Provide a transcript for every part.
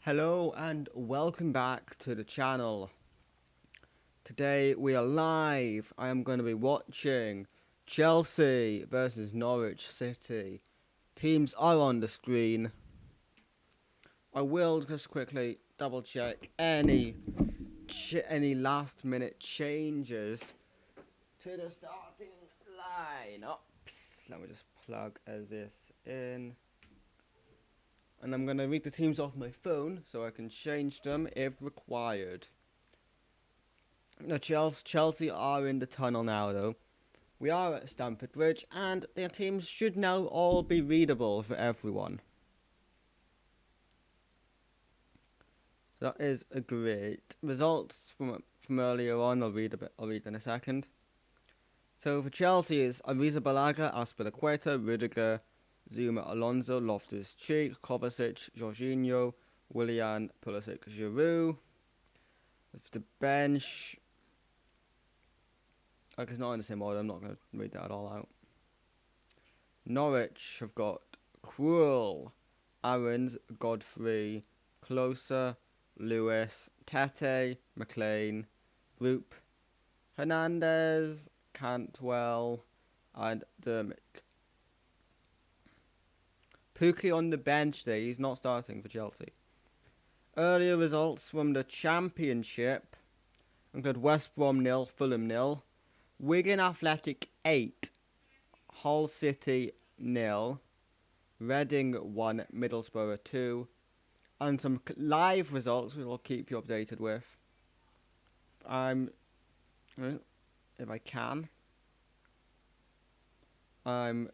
Hello and welcome back to the channel. Today we are live. I am going to be watching Chelsea versus Norwich City. Teams are on the screen. I will just quickly double check any last minute changes to the starting lineups. Let me just plug this in. And I'm going to read the teams off my phone so I can change them if required. The Chelsea are in the tunnel now, though. We are at Stamford Bridge, and their teams should now all be readable for everyone. So that is a great results from earlier on. I'll read in a second. So for Chelsea is Arrizabalaga, Azpilicueta, Rudiger, Zuma, Alonso, Loftus-Cheek, Kovacic, Jorginho, Willian, Pulisic, Giroud. For the bench, it's not in the same order. I'm not going to read that all out. Norwich have got Krul, Aarons, Godfrey, Closer, Lewis, Tete, McLean, Roop, Hernandez, Cantwell, and Dermot. Pukki on the bench there. He's not starting for Chelsea. Earlier results from the Championship include West Brom 0, Fulham 0, Wigan Athletic 8, Hull City 0, Reading 1, Middlesbrough 2, and some live results which I'll keep you updated with. If I can, I'm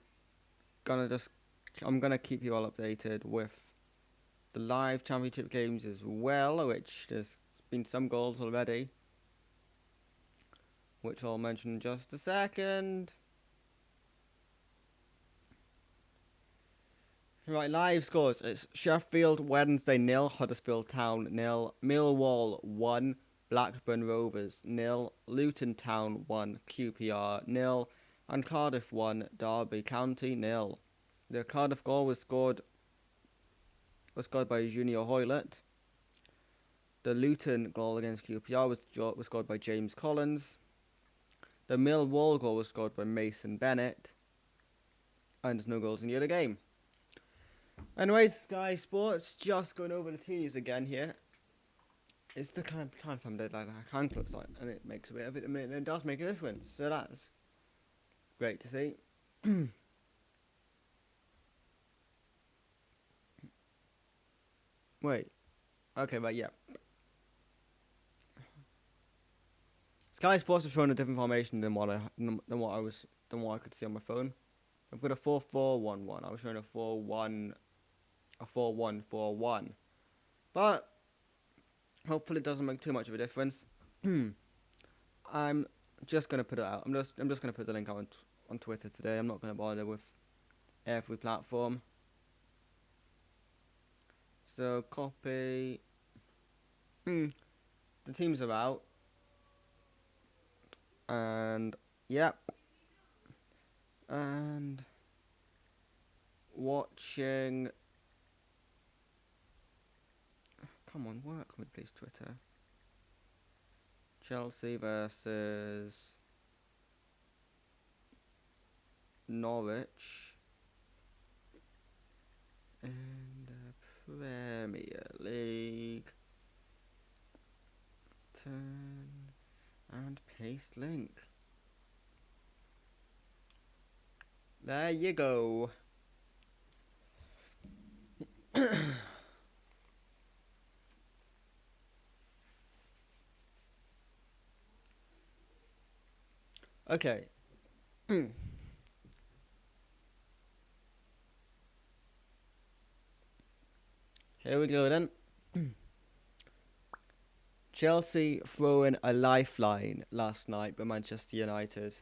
gonna keep you all updated with the live championship games as well, which there's been some goals already, which I'll mention in just a second. Right, live scores. It's Sheffield Wednesday 0, Huddersfield Town 0, Millwall 1, Blackburn Rovers 0, Luton Town 1, QPR 0, and Cardiff 1, Derby County 0. The Cardiff goal was scored by Junior Hoylett. The Luton goal against QPR was scored by James Collins. The Millwall goal was scored by Mason Bennett. And there's no goals in the other game. Anyways, Sky Sports, just going over the teas again here. It's the kind of time like I can close on, and it makes a bit of it, and it does make a difference. So that's great to see. Wait. Okay, right, yeah. Sky Sports have shown a different formation than what I could see on my phone. I've got a 4-4-1-1. I was showing a 4-1-4-1. But hopefully it doesn't make too much of a difference. I'm just gonna put it out. I'm just gonna put the link out on Twitter today. I'm not gonna bother with every platform. So copy. The teams are out. And yep. And watching. Come on, work with please, Twitter. Chelsea versus Norwich in the Premier League. Turn and paste link. There you go. Okay. Here we go then. Chelsea throwing a lifeline last night by Manchester United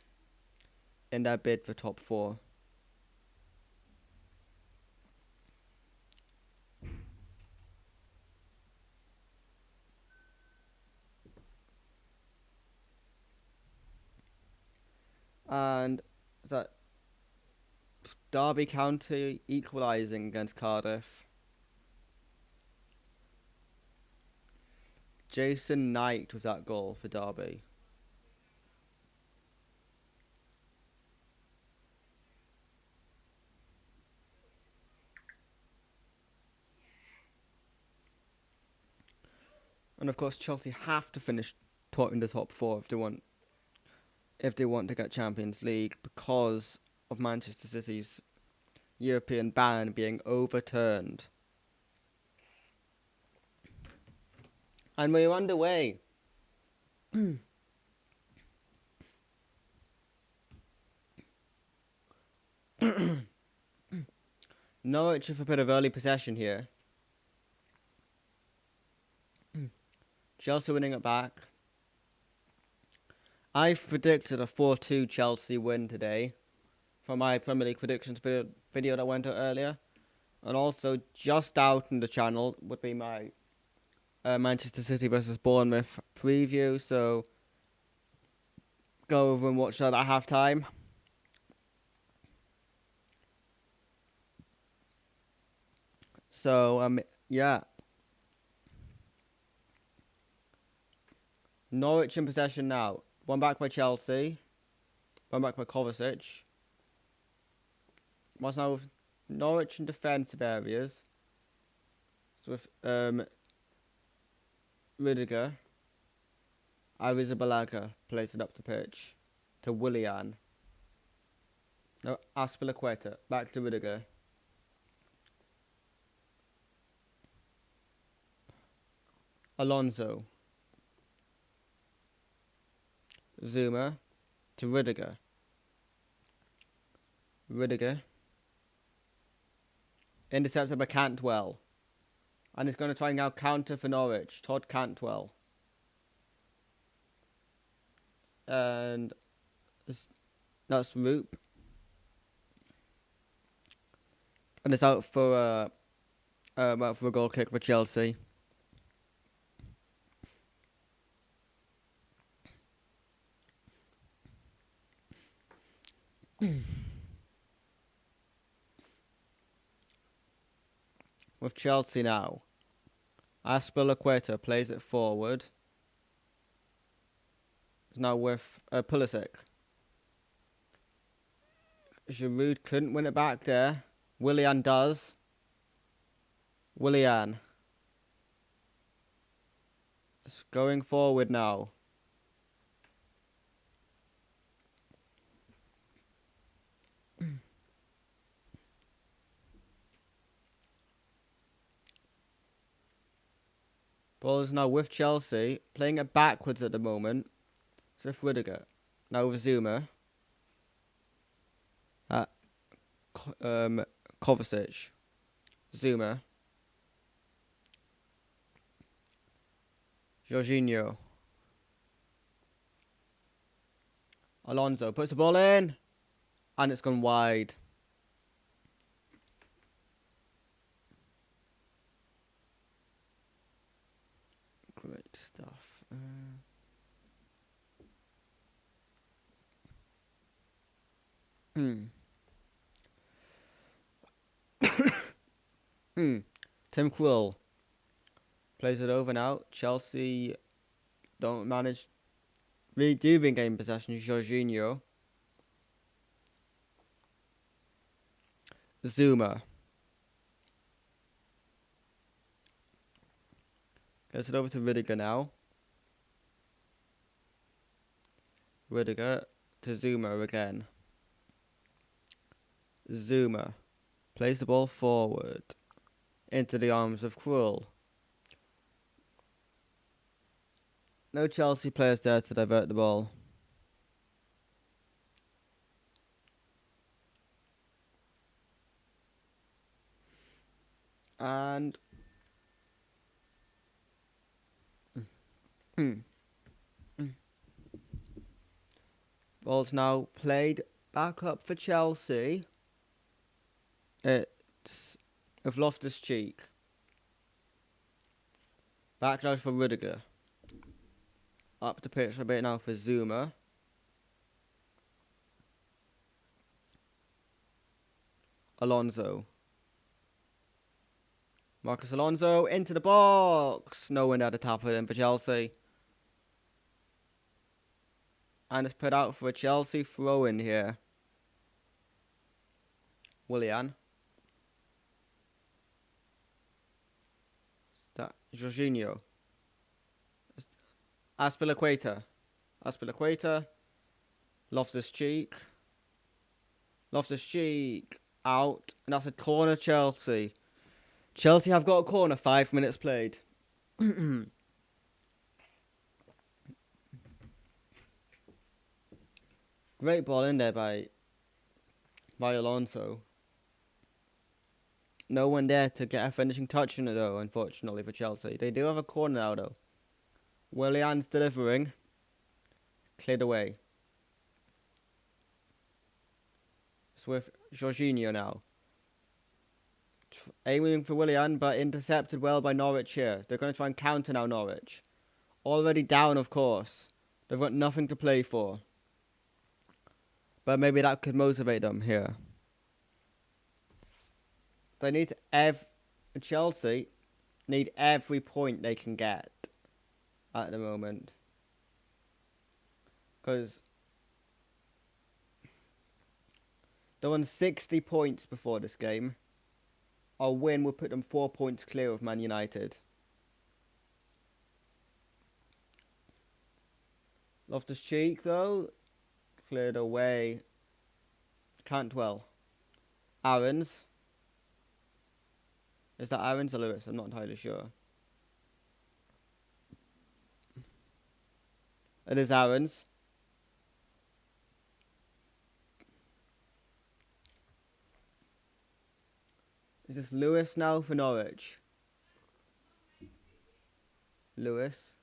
in their bid for top 4. And that Derby County equalising against Cardiff. Jason Knight with that goal for Derby. And of course, Chelsea have to finish in the top four if they want to get Champions League, because of Manchester City's European ban being overturned. And we're underway. Norwich with a bit of early possession here. Chelsea winning it back. I've predicted a 4-2 Chelsea win today from my Premier League predictions video that went out earlier. And also just out in the channel would be my Manchester City versus Bournemouth preview. So go over and watch that at half time. So, yeah. Norwich in possession now. One back by Chelsea. One back by Kovacic. What's now with Norwich in defensive areas. So with Rudiger. Arrizabalaga plays it up the pitch to Willian. No, Aspilicueta. Back to Rudiger. Alonso. Zuma to Rudiger. Rudiger. Intercepted by Cantwell. And he's going to try and now counter for Norwich. Todd Cantwell. And that's Roop. And it's out for a goal kick for Chelsea. With Chelsea now. Aspilicueta plays it forward. It's now with Pulisic. Giroud couldn't win it back there. Willian does. Willian. It's going forward now. Ball is now with Chelsea, playing it backwards at the moment. It's with Rudiger. Now with Zuma. Kovacic. Zuma. Jorginho. Alonso puts the ball in. And it's gone wide. Great stuff. Tim Krul plays it over now. Chelsea don't manage. Really do regain possession. Jorginho. Zuma. Gets it over to Rudiger now. Rudiger to Zuma again. Zuma plays the ball forward into the arms of Krul. No Chelsea players there to divert the ball. And ball's now played back up for Chelsea. It's with Loftus-Cheek. Back now for Rudiger. Up the pitch a bit now for Zuma. Alonso. Marcus Alonso into the box. No one had to tap it in for Chelsea. And it's put out for a Chelsea throw-in here. Willian. That Jorginho. Aspilicueta. Loftus-Cheek. Out. And that's a corner, Chelsea. Chelsea have got a corner. 5 minutes played. Great ball in there by Alonso. No one there to get a finishing touch in it, though, unfortunately, for Chelsea. They do have a corner now, though. Willian's delivering. Cleared away. It's with Jorginho now. Aiming for Willian, but intercepted well by Norwich here. They're going to try and counter now, Norwich. Already down, of course. They've got nothing to play for. But maybe that could motivate them here. They need Chelsea need every point they can get at the moment. Because they won 60 points before this game. A win would put them 4 points clear of Man United. Loftus-Cheek, though, cleared away. Cantwell. Aarons. Is that Aarons or Lewis? I'm not entirely sure. It is Aarons. Is this Lewis now for Norwich? Lewis.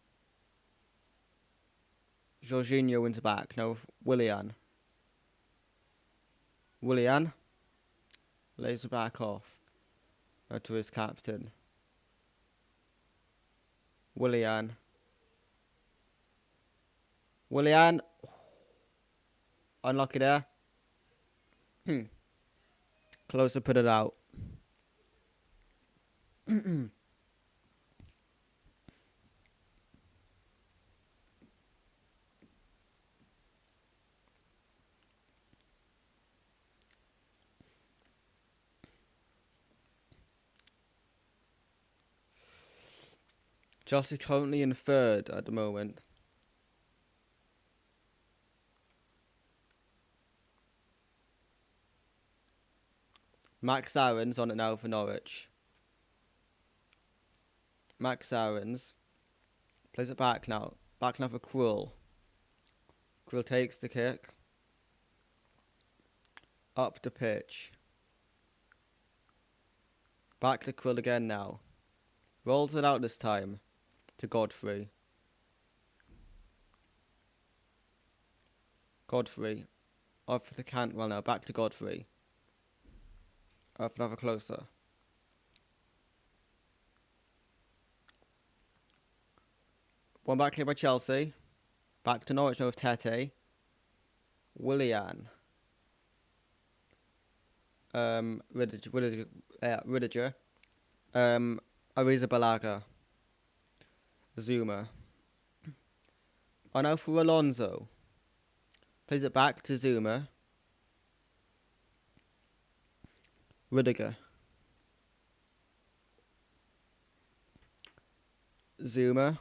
Jorginho wins back. No, Willian. Lays it back off. Now to his captain. Willian. Unlucky there. Close to put it out. Chelsea currently in third at the moment. Max Aarons on it now for Norwich. Max Aarons plays it back now. Back now for Krul. Krul takes the kick. Up the pitch. Back to Krul again now. Rolls it out this time to Godfrey. Off to Cantwell now. Back to Godfrey. Up another closer. One back here by Chelsea. Back to Norwich now with Tete. Willian. Rudiger. Arrizabalaga. Zuma. Now for Alonso. Plays it back to Zuma. Rudiger. Zuma.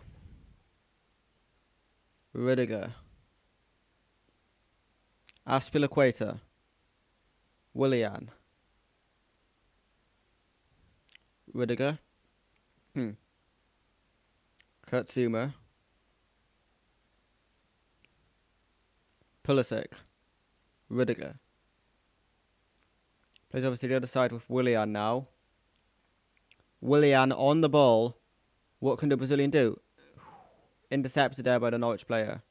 Rudiger. Aspilicueta. Willian. Rudiger. Kurt Zuma. Pulisic. Rudiger. Plays over to the other side with Willian now. Willian on the ball. What can the Brazilian do? Intercepted there by the Norwich player.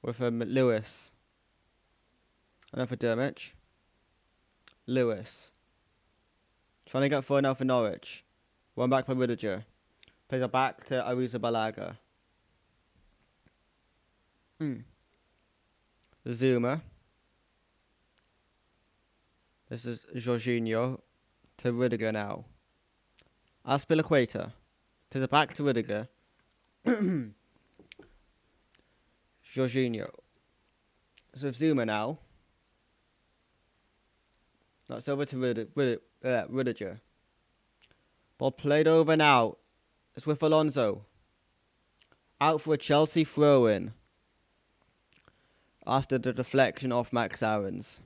With Lewis. And for Dermich. Lewis. Trying to get forward now for Norwich. One back by Rudiger. Plays it back to Arrizabalaga. Zuma. This is Jorginho to Rudiger now. Aspilicueta. Plays it back to Rudiger. Jorginho. So with Zuma now. That's over to Rudiger. Ball played over now. It's with Alonso. Out for a Chelsea throw-in. After the deflection off Max Aarons.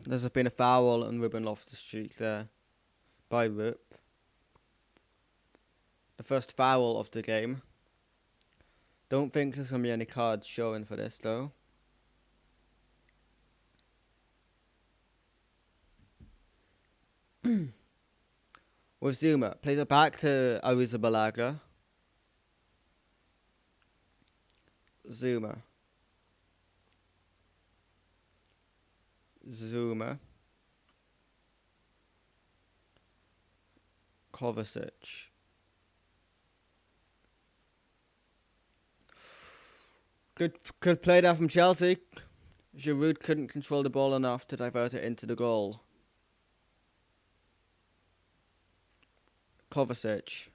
There's been a foul on Ruben Loftus-Cheek there by Rup. The first foul of the game. Don't think there's going to be any cards showing for this though. With Zuma, plays it back to Arrizabalaga. Zuma. Kovacic. Good play there from Chelsea. Giroud couldn't control the ball enough to divert it into the goal. Kovacic.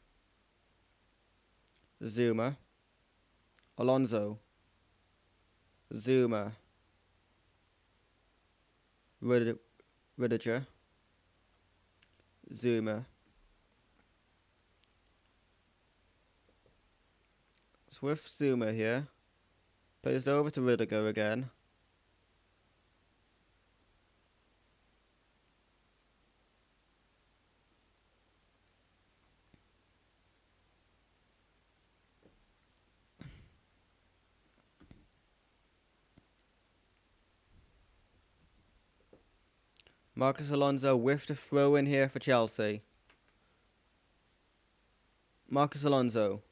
Zuma. Alonso. Zuma. Rudiger. Zuma. It's with Zuma here. Plays it over to Rudiger again. Marcus Alonso with the throw in here for Chelsea. Marcus Alonso.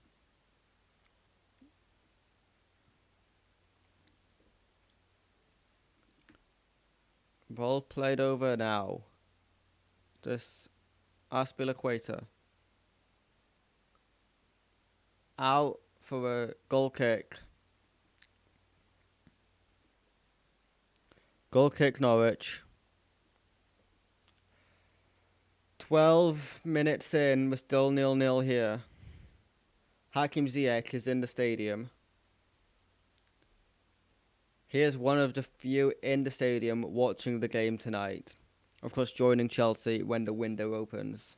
Ball played over now. This Aspilicueta. Out for a goal kick. Goal kick Norwich. 12 minutes in, we're still 0-0 here. Hakim Ziyech is in the stadium. Here's one of the few in the stadium watching the game tonight. Of course, joining Chelsea when the window opens.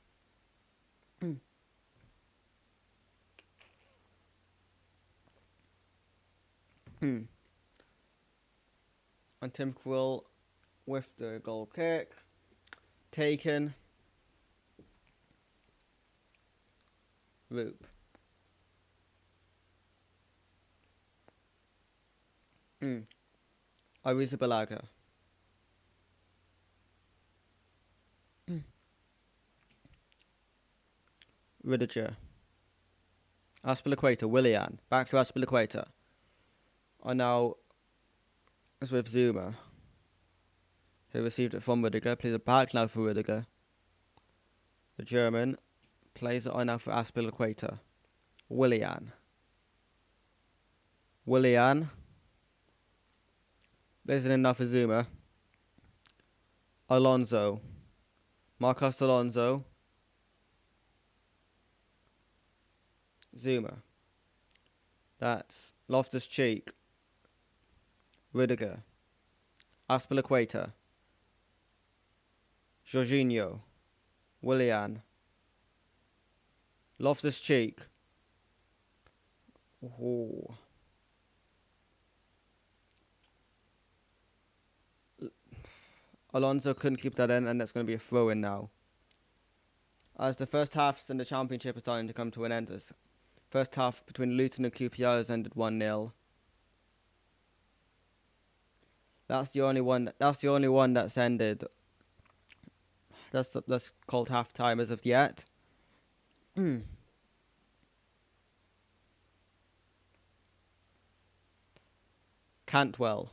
And Tim Krul with the goal kick. Taken. Roop. Arrizabalaga. Rudiger. Aspilicueta. Willian. Back to Aspilicueta. And now it's with Zuma. Who received it from Rudiger. Plays it back now for Rudiger. The German plays it on now for Aspilicueta. Willian. Plays it in now for Zuma. Alonso. Marcos Alonso. Zuma. That's Loftus-Cheek. Rudiger. Aspilicueta. Jorginho. Willian. Loftus-Cheek. Ooh. Alonso couldn't keep that in, and that's going to be a throw-in now. As the first half in the Championship is starting to come to an end. First half between Luton and QPR has ended 1-0. That's the only one that's ended. That's called half time as of yet. Cantwell.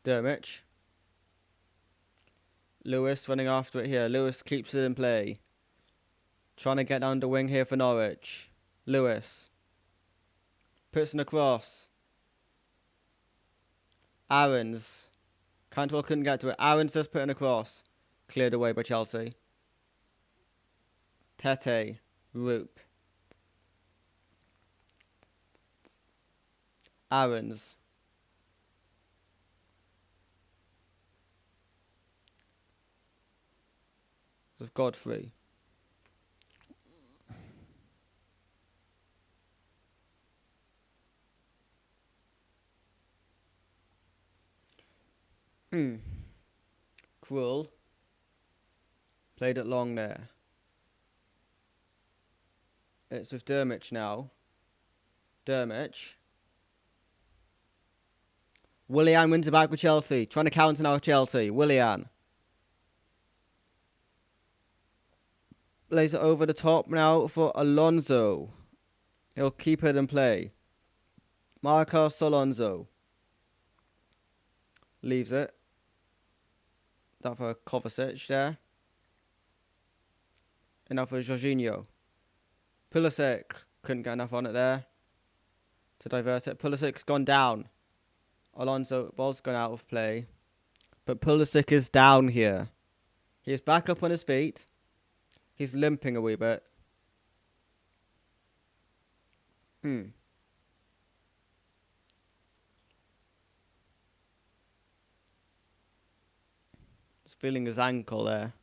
Dermich. Lewis running after it here. Lewis keeps it in play. Trying to get down the wing here for Norwich. Lewis. Puts in a cross. Aarons. Cantwell couldn't get to it. Aarons does put in a cross. Cleared away by Chelsea. Tete. Roop. Aarons. With Godfrey. Krul. Played it long there. It's with Dermich now. Dermich. Willian wins it back with Chelsea. Trying to counter now with Chelsea. Willian. Lays it over the top now for Alonso. He'll keep it in play. Marcos Alonso. Leaves it. That for Kovacic there. And now for Jorginho. Pulisic. Couldn't get enough on it there to divert it. Pulisic's gone down. Alonso, ball's gone out of play. But Pulisic is down here. He is back up on his feet. He's limping a wee bit. He's feeling his ankle there.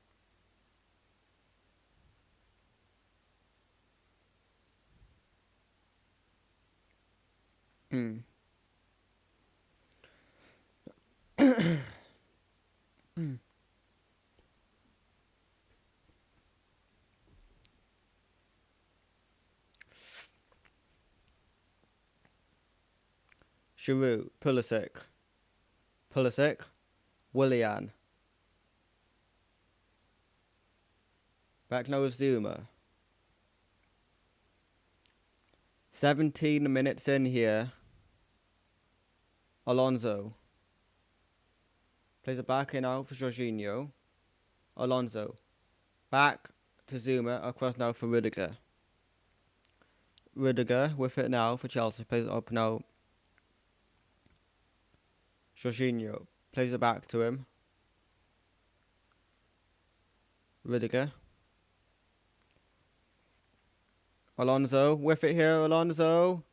Giroud, Pulisic, Willian. Back now with Zuma. 17 minutes in here. Alonso. Plays it back in now for Jorginho. Alonso. Back to Zuma. Across now for Rudiger. Rudiger with it now for Chelsea. Plays it up now. Jorginho plays it back to him. Rudiger. Alonso with it here. Alonso.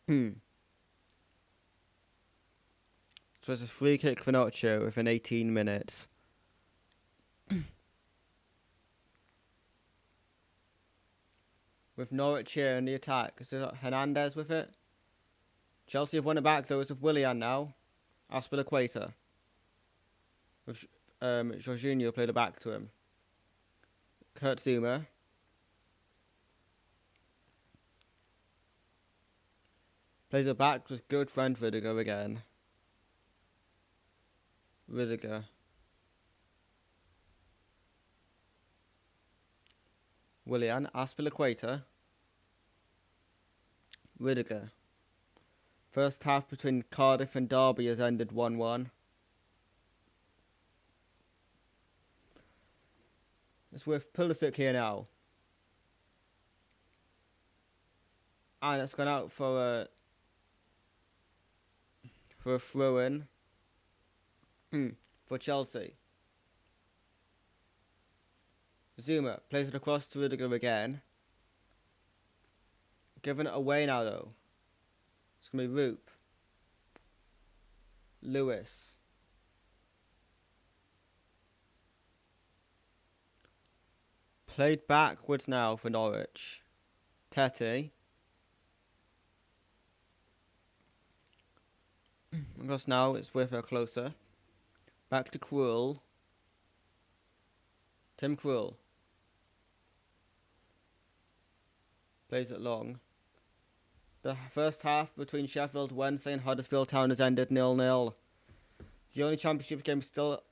So it's a free kick for Norwich within 18 minutes. With Norwich here in the attack. Is it Hernandez with it? Chelsea have won it back though. It's with Willian now. Aspilicueta. With Jorginho played it back to him. Kurt Zuma. Plays it back with good friend Rudiger again. Rudiger. Willian. Aspilicueta. Rudiger. First half between Cardiff and Derby has ended 1-1. It's with Pulisic here now. And it's gone out for a throw-in for Chelsea. Zuma plays it across to Rudiger again. Giving it away now though. It's going to be Roop. Lewis. Played backwards now for Norwich. Tete. Across now, it's with her closer. Back to Krul. Tim Krul plays it long. The first half between Sheffield Wednesday and Huddersfield Town has ended 0-0. The only championship game still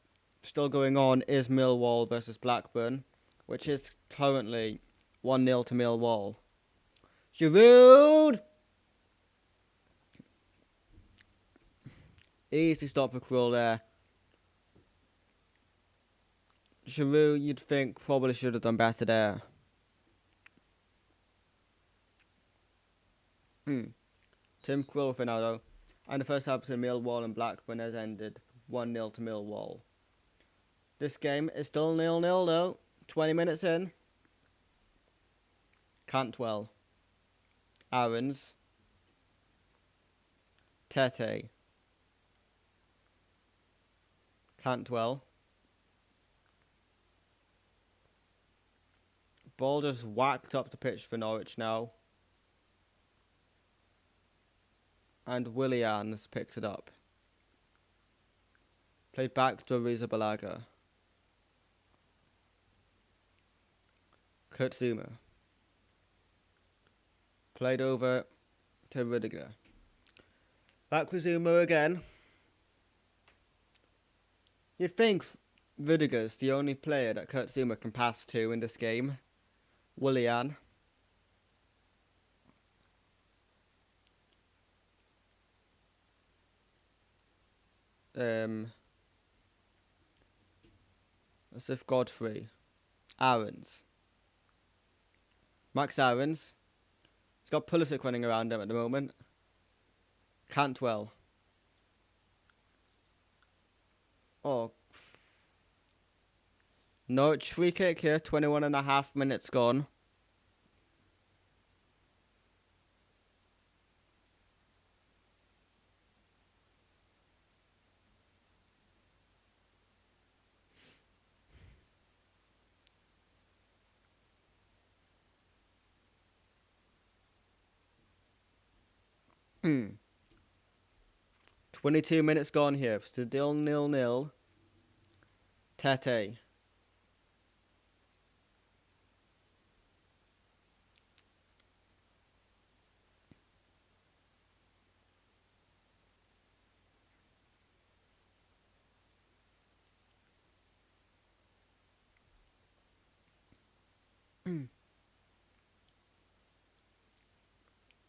going on is Millwall versus Blackburn, which is currently 1-0 to Millwall. Giroud! Easy stop for Krul there. Giroud, you'd think, probably should have done better there. Tim Krul for now, though. And the first half between Millwall and Blackburn has ended 1-0 to Millwall. This game is still 0-0, though. 20 minutes in. Cantwell. Aarons. Tete. Cantwell. Ball just whacked up the pitch for Norwich now. And Willians picks it up. Played back to Arrizabalaga. Kurt Zuma. Played over to Rudiger. Back with Zuma again. You'd think Rudiger's the only player that Kurt Zuma can pass to in this game. Willian. As if Godfrey. Aarons. Max Aarons. He's got Pulisic running around him at the moment. Cantwell. Oh. Norwich free kick here. 21.5 minutes gone. Hmm. 22 minutes gone here. Still 0-0. Tete.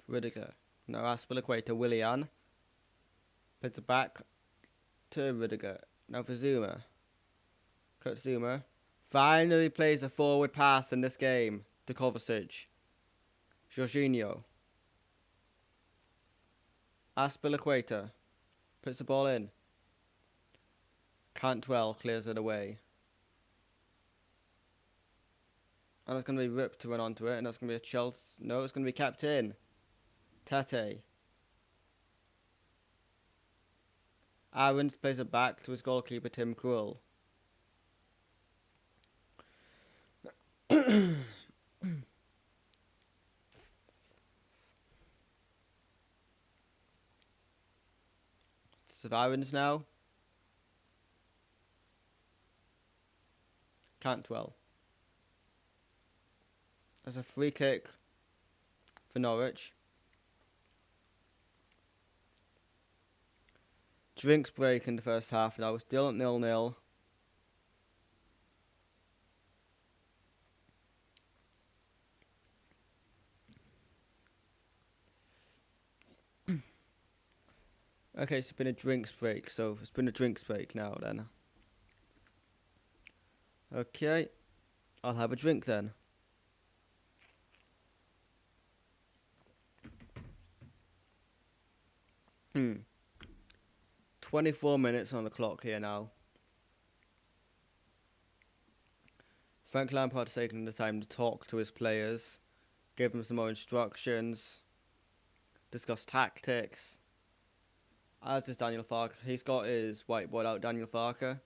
Rudiger. Now Aspilicueta to Willian. Puts it back to Rudiger. Now for Zuma. Kurt Zuma. Finally plays a forward pass in this game to Kovacic. Jorginho. Aspilicueta. Puts the ball in. Cantwell clears it away. And it's going to be ripped to run onto it. And that's going to be a Chelsea. No, it's going to be kept in. Tete. Aarons plays it back to his goalkeeper, Tim Krul. It's Aarons now. Cantwell. There's a free kick for Norwich. Drinks break in the first half now. We're still at 0-0. Okay, it's been a drinks break. So it's been a drinks break now then. Okay. I'll have a drink then. 24 minutes on the clock here now. Frank Lampard's taking the time to talk to his players, give them some more instructions, discuss tactics. As is Daniel Farke. He's got his whiteboard out, Daniel Farke.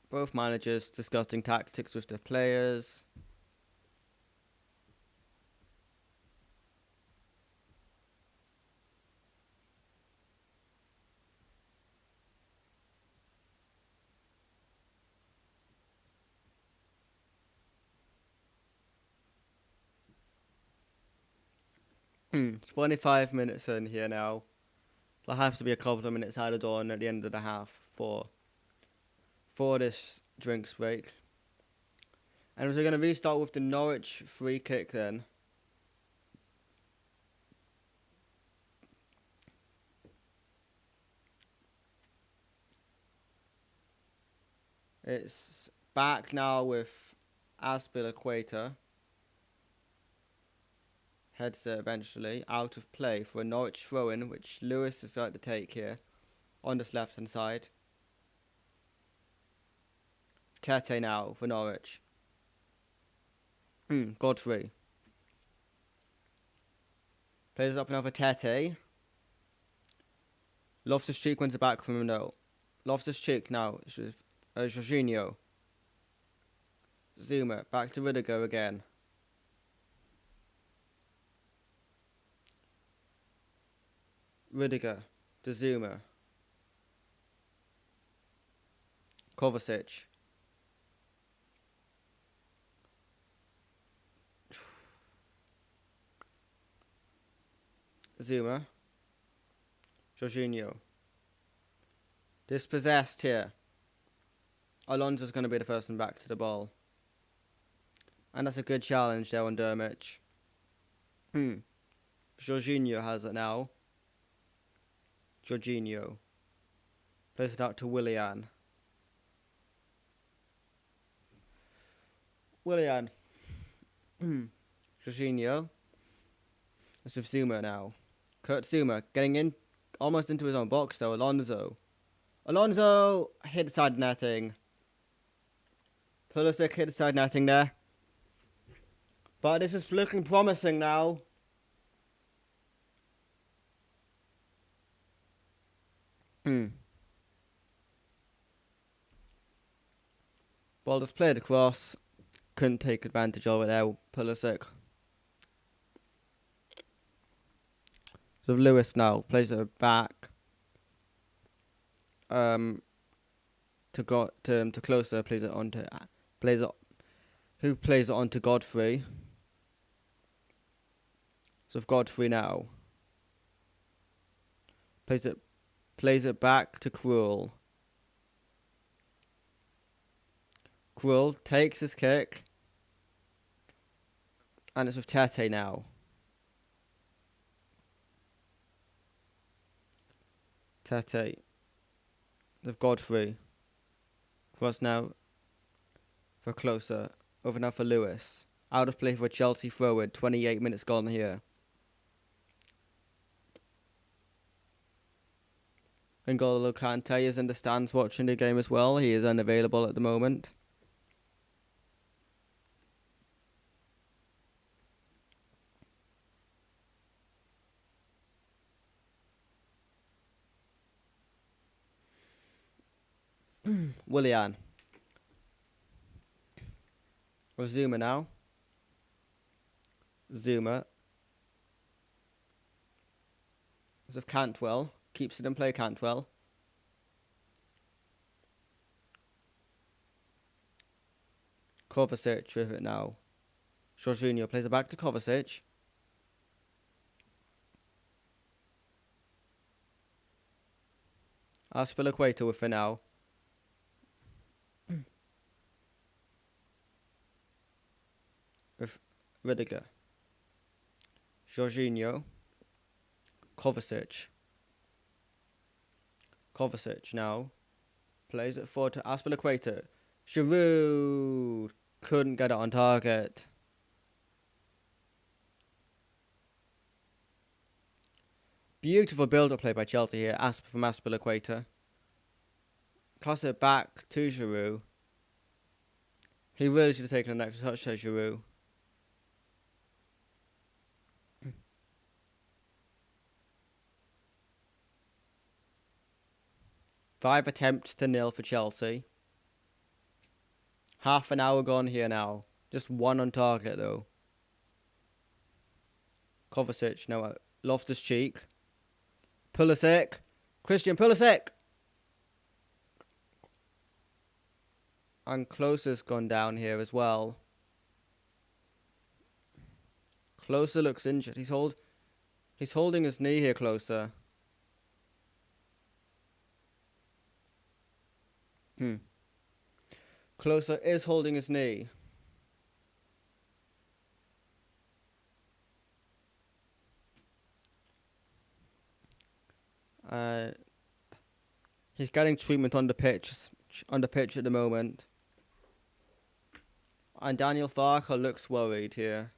Both managers discussing tactics with their players. Hmm, 25 minutes in here now. There'll have to be a couple of minutes added on at the end of the half for this drinks break. And we're going to restart with the Norwich free kick then. It's back now with Aspilicueta. Heads it eventually out of play for a Norwich throw-in, which Lewis is starting to take here on this left-hand side. Tete now for Norwich. Godfrey. Plays it up now for Tete. Loftus-Cheek wins it back from him now. Loftus-Cheek now with Jorginho. Zuma back to Rudiger again. Rudiger to Zuma. Kovacic. Zuma. Jorginho. Dispossessed here. Alonso's going to be the first one back to the ball. And that's a good challenge there on Dermich. Jorginho has it now. Jorginho. Plays it out to Willian. Jorginho. It's with Zuma now. Kurt Zuma getting in almost into his own box though. Alonso hit the side netting. Pulisic hit the side netting there. But this is looking promising now. Ball just played across. Couldn't take advantage of it there, Pulisic. So Lewis now plays it back. To Closer plays it onto Godfrey. So Godfrey now plays it back to Krul. Krul takes his kick, and it's with Tete now. Tete with Godfrey. Cross now for Closer. Over now for Lewis. Out of play for a Chelsea forward. 28 minutes gone here. N'Golo Kante is in the stands watching the game as well. He is unavailable at the moment. Willian. With Zuma now. Zuma. As of Cantwell. Keeps it in play, Cantwell. Kovacic with it now. Jorginho plays it back to Kovacic. Aspilicueta with it now. With Rudiger. Jorginho. Kovacic. Kovacic now plays it forward to Aspilicueta. Giroud couldn't get it on target. Beautiful build-up play by Chelsea here from Aspilicueta. Cross it back to Giroud. He really should have taken an extra touch there, Giroud. Five attempts to 0 for Chelsea. Half an hour gone here now. Just one on target though. Kovacic now. Loftus-Cheek. Pulisic. Christian Pulisic. And Klose's gone down here as well. Klose looks injured. He's holding his knee here, Klose. Klose is holding his knee. He's getting treatment on the pitch at the moment. And Daniel Farker looks worried here.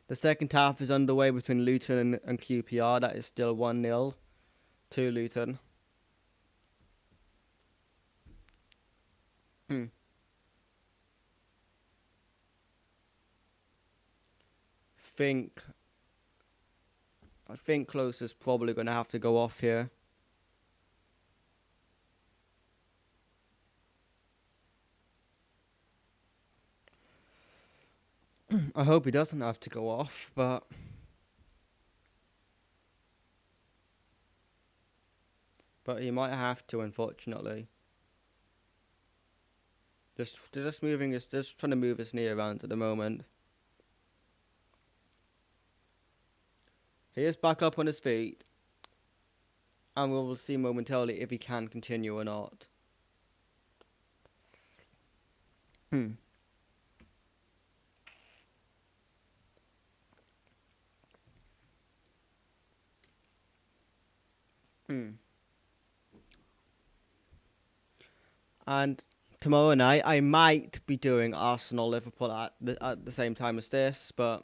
The second half is underway between Luton and QPR. That is still 1-0 to Luton. I think Klose is probably going to have to go off here. I hope he doesn't have to go off, but he might have to, unfortunately. Just trying to move his knee around at the moment. He is back up on his feet, and we will see momentarily if he can continue or not. And tomorrow night, I might be doing Arsenal-Liverpool at the same time as this, but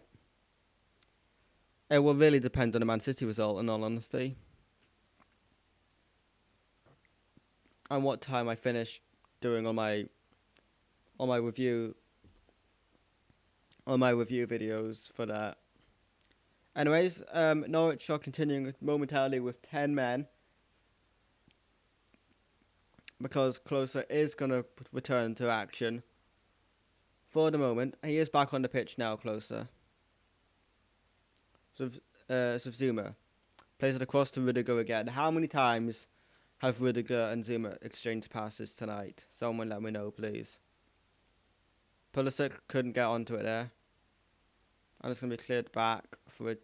it will really depend on the Man City result, in all honesty. And what time I finish doing all my review videos for that. Anyways, Norwich are continuing momentarily with 10 men, because Klose is going to return to action for the moment. He is back on the pitch now, Klose. So Zuma plays it across to Rudiger again. How many times have Rudiger and Zuma exchanged passes tonight? Someone let me know, please. Pulisic couldn't get onto it there. And it's going to be cleared back for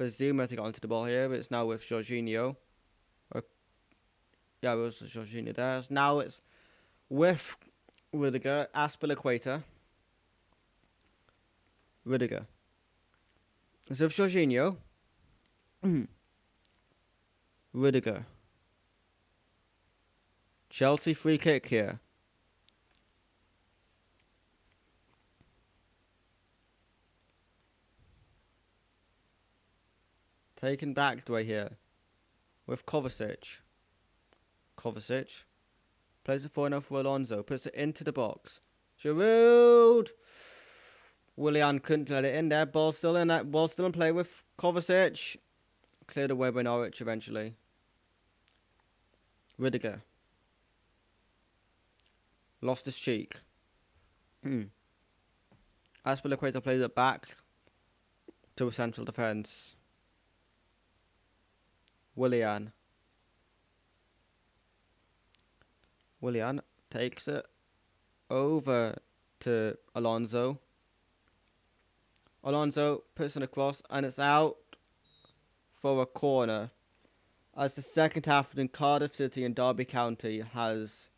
Zuma to get onto the ball here, but it's now with Jorginho. Yeah, it was Jorginho there. So now it's with Rudiger, Aspilicueta. Rudiger. So with Jorginho. Rudiger. Chelsea free kick here. Taken back the way here with Kovacic. Kovacic plays it forward now for Alonso, puts it into the box. Giroud! Willian couldn't let it in there. Ball still in play with Kovacic. Cleared away by Norwich eventually. Rudiger. Lost his cheek. Aspilicueta plays it back to a central defence. Willian takes it over to Alonso. Alonso puts it across, and it's out for a corner. As the second half between Cardiff City and Derby County has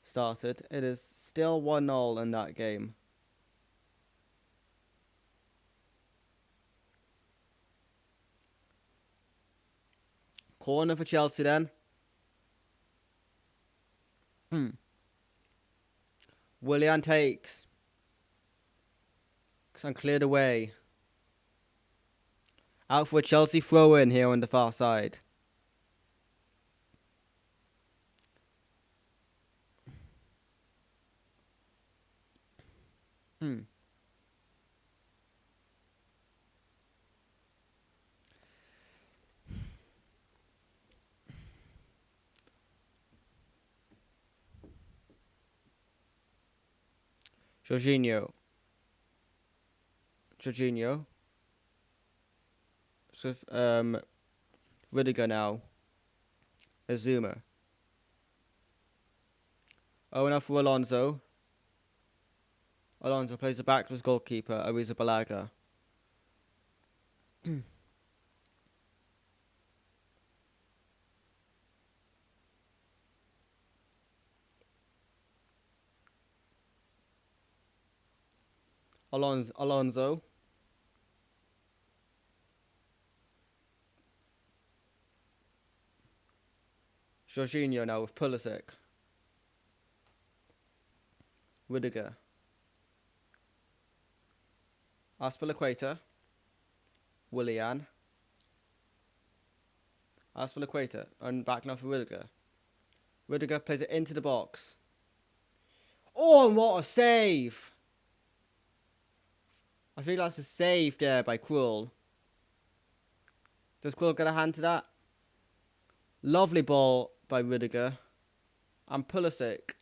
started, it is still 1-0 in that game. Corner for Chelsea then. Willian takes. And cleared away. Out for a Chelsea throw-in here on the far side. Jorginho. So, Rudiger now. Azuma. Oh, enough for Alonso. Alonso plays the backless goalkeeper, Arrizabalaga. Alonso. Jorginho now with Pulisic. Rudiger. Aspilicueta. Willian. Aspilicueta. And back now for Rudiger. Rudiger plays it into the box. Oh, and what a save! I think that's a save there by Krul. Does Krul get a hand to that? Lovely ball by Rudiger. And Pulisic.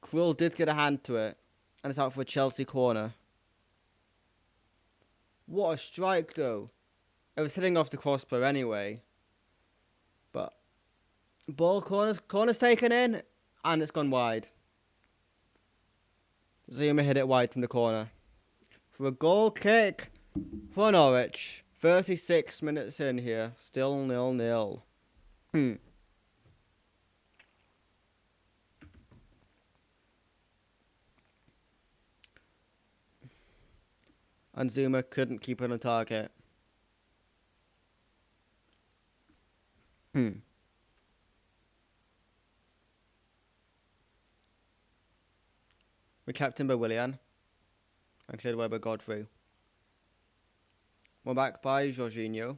Krul did get a hand to it. And it's out for a Chelsea corner. What a strike though. It was hitting off the crossbar anyway. But ball corner's taken in. And it's gone wide. Zuma hit it wide from the corner. For a goal kick for Norwich. 36 minutes in here. Still 0-0. And Zuma couldn't keep it on target. We kept him by Willian. And cleared away by Godfrey. One back by Jorginho.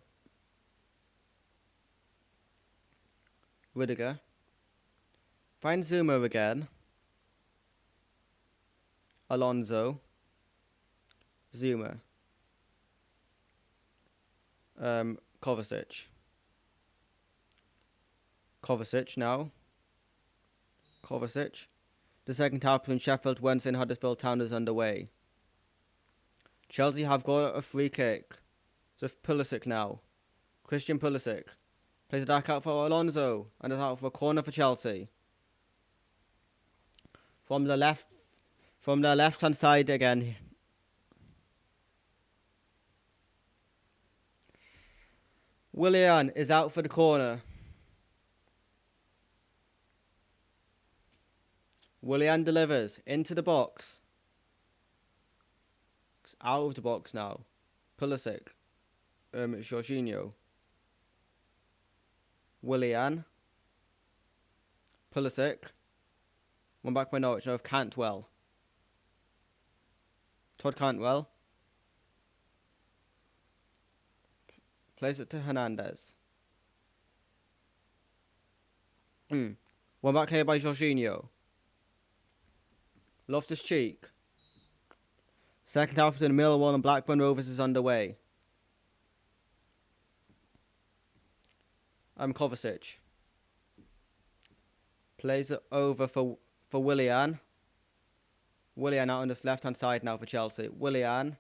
Rudiger. Finds Zuma again. Alonso. Zuma. Kovacic. Kovacic now. Kovacic. The second half between Sheffield Wednesday and Huddersfield Town is underway. Chelsea have got a free kick. So Pulisic now. Christian Pulisic. Plays it back out for Alonso. And it's out for a corner for Chelsea. From the left-hand side again. Willian is out for the corner. Willian delivers into the box. It's out of the box now. Pulisic. Jorginho. Willian. Pulisic. One back by Norwich now of Cantwell. Todd Cantwell. Plays it to Hernandez. One back here by Jorginho. Loftus-Cheek. Second half between Millwall and Blackburn Rovers is underway. Kovacic. Plays it over for Willian. Willian out on this left-hand side now for Chelsea. Willian.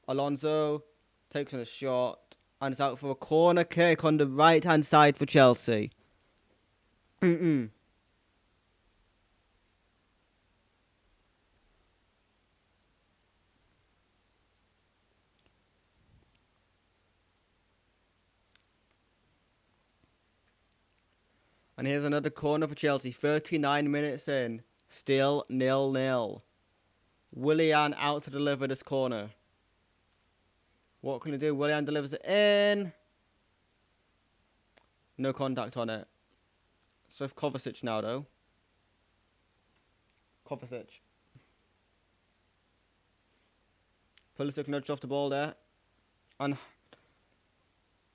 Alonso takes on a shot. And it's out for a corner kick on the right-hand side for Chelsea. And here's another corner for Chelsea. 39 minutes in. Still 0-0. Willian out to deliver this corner. What can he do? Willian delivers it in. No contact on it. So Kovacic now though. Kovacic. Pulisic nudged off the ball there. And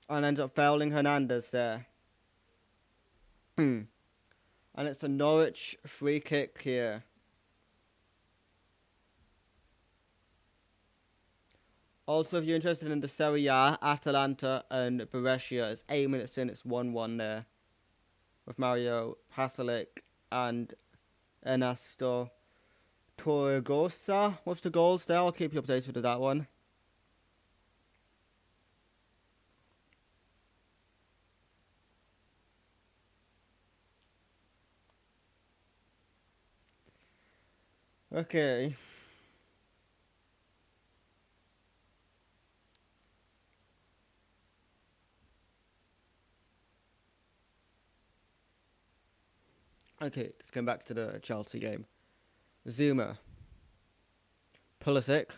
ends up fouling Hernandez there. And it's a Norwich free kick here. Also, if you're interested in the Serie A, Atalanta and Brescia, it's 8 minutes in, it's 1-1 there. With Mario Pasalic and Ernesto Torregosa with the goals there. I'll keep you updated with that one. Okay. Okay, let's go back to the Chelsea game. Zuma. Pulisic.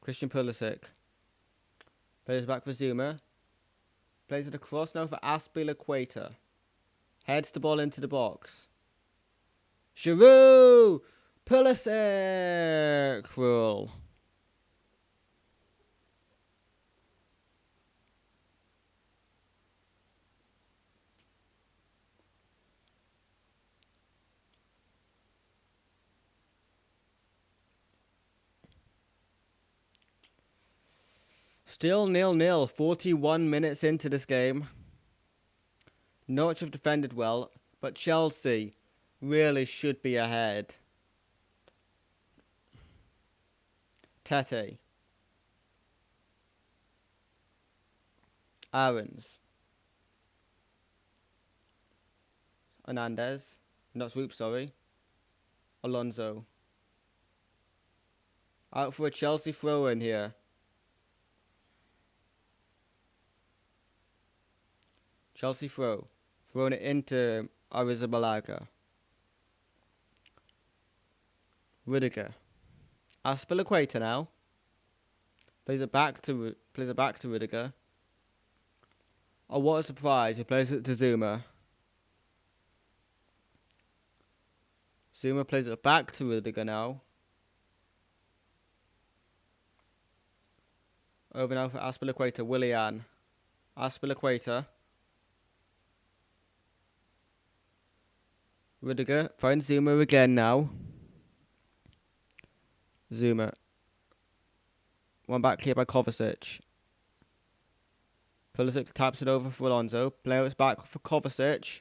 Christian Pulisic. Plays back for Zuma. Plays it across now for Aspilicueta. Heads the ball into the box. Giroud! Pulisic! Rule. Still 0-0, 41 minutes into this game. Norwich have defended well, but Chelsea really should be ahead. Tete. Aarons. Hernandez. Not Swoop, sorry. Alonso. Out for a Chelsea throw-in here. Chelsea throw. Throwing it into Arrizabalaga. Rudiger. Aspilicueta now. Plays it back to Rudiger. Oh, what a surprise. He plays it to Zuma. Zuma plays it back to Rudiger now. Over now for Aspilicueta. Willian. Aspilicueta. Rudiger finds Zuma again now. Zuma. One back here by Kovacic. Pulisic taps it over for Alonso. Player is back for Kovacic.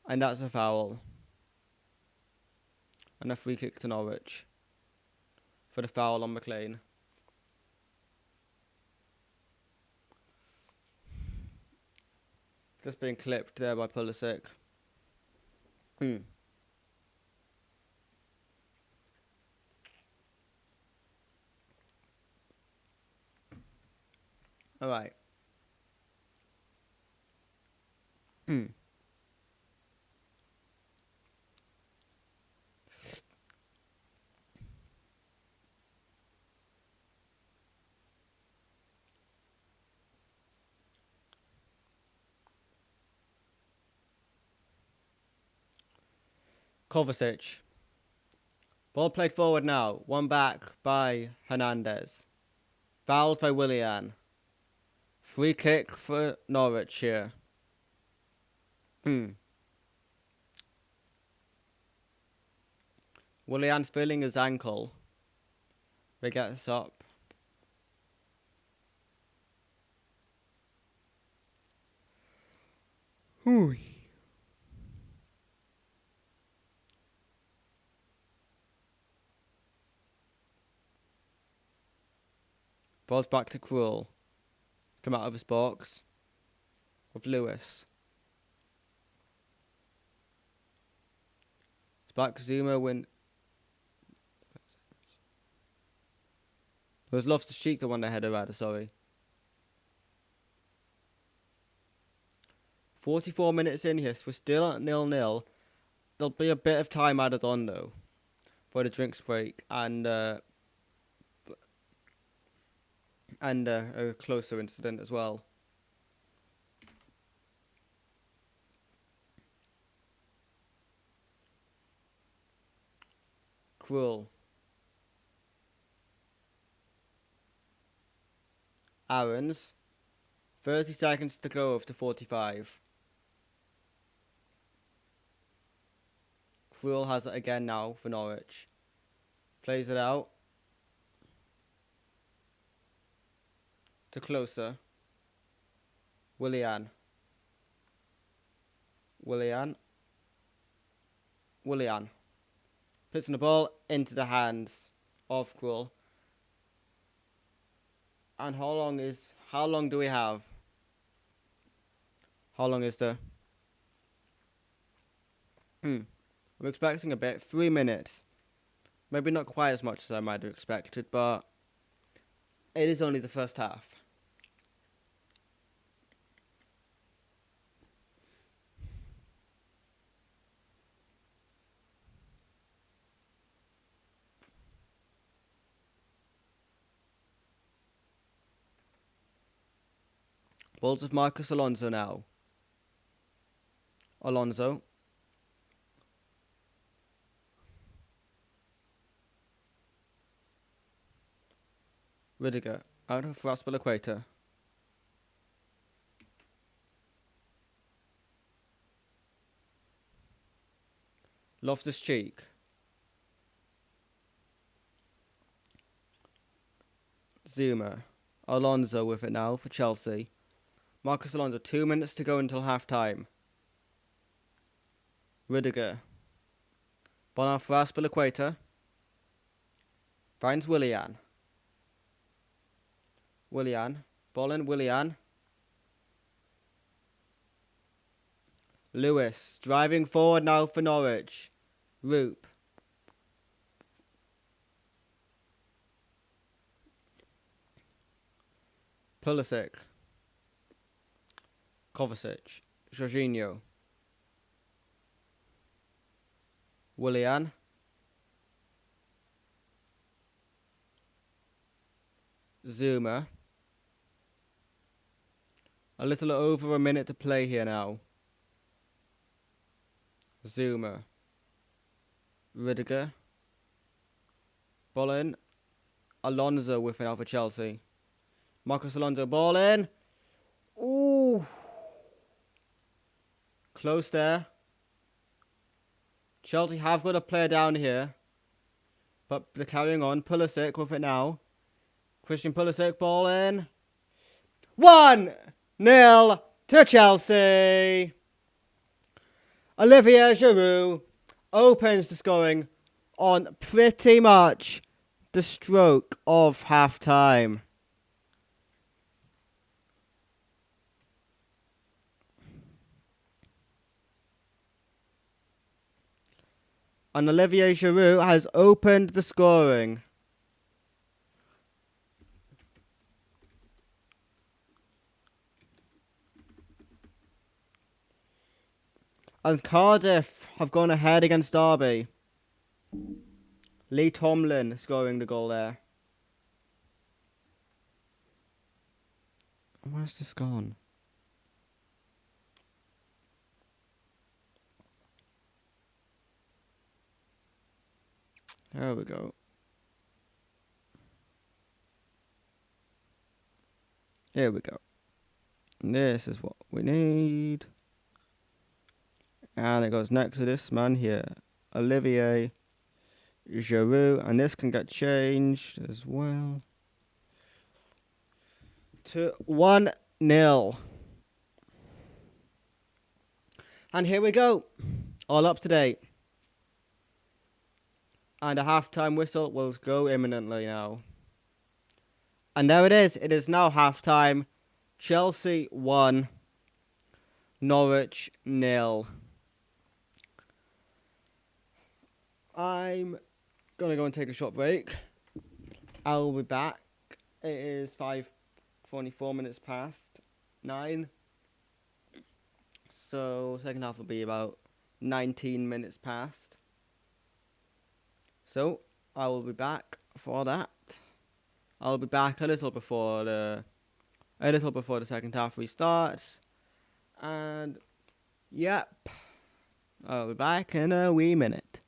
And that's a foul. And a free kick to Norwich. For the foul on McLean. Just being clipped there by Pulisic. Alright. Kovacic. Ball played forward now. One back by Hernandez. Fouled by Willian. Free kick for Norwich here. Willian's feeling his ankle. He gets up. Ball's back to Krul. Come out of his box. With Lewis. It's back Zuma when... It was Loftus-Cheek the one that headed rather, sorry. 44 minutes in here, so we're still at 0-0. There'll be a bit of time added on though. For the drinks break and a closer incident as well. Cruel. Aarons. 30 seconds to go after 45. Cruel has it again now for Norwich. Plays it out. to closer. Willian. Puts the ball into the hands of Quill. And how long do we have? How long is there? I'm expecting a bit. 3 minutes. Maybe not quite as much as I might have expected, but it is only the first half. Balls of Marcus Alonso now. Alonso. Rudiger. Out of Raspel Equator. Loftus-Cheek. Zuma. Alonso with it now for Chelsea. Marcus Alonso, 2 minutes to go until half-time. Rudiger. Ball off Raspel Equator. Finds Willian. Ball in Willian. Lewis. Driving forward now for Norwich. Roop. Pulisic. Kovacic. Jorginho. Willian. Zuma. A little over a minute to play here now. Zuma. Rudiger. Ball in. Alonso with it out for Chelsea. Marcus Alonso, ball in. Ooh. Close there. Chelsea have got a player down here. But they're carrying on. Pulisic with it now. Christian Pulisic, ball in. 1-0 to Chelsea. Olivier Giroud opens the scoring on pretty much the stroke of half-time. And Olivier Giroud has opened the scoring. And Cardiff have gone ahead against Derby. Lee Tomlin scoring the goal there. Where's this gone? There we go. Here we go. And this is what we need. And it goes next to this man here. Olivier Giroud. And this can get changed as well. To 1-0. And here we go. All up to date. And a half-time whistle will go imminently now. And there it is. It is now half-time. Chelsea 1. Norwich 0. I'm going to go and take a short break. I'll be back. It is 5:24 minutes past 9. So second half will be about 19 minutes past. So I will be back for that. I'll be back a little before the second half restarts. And yep, I'll be back in a wee minute.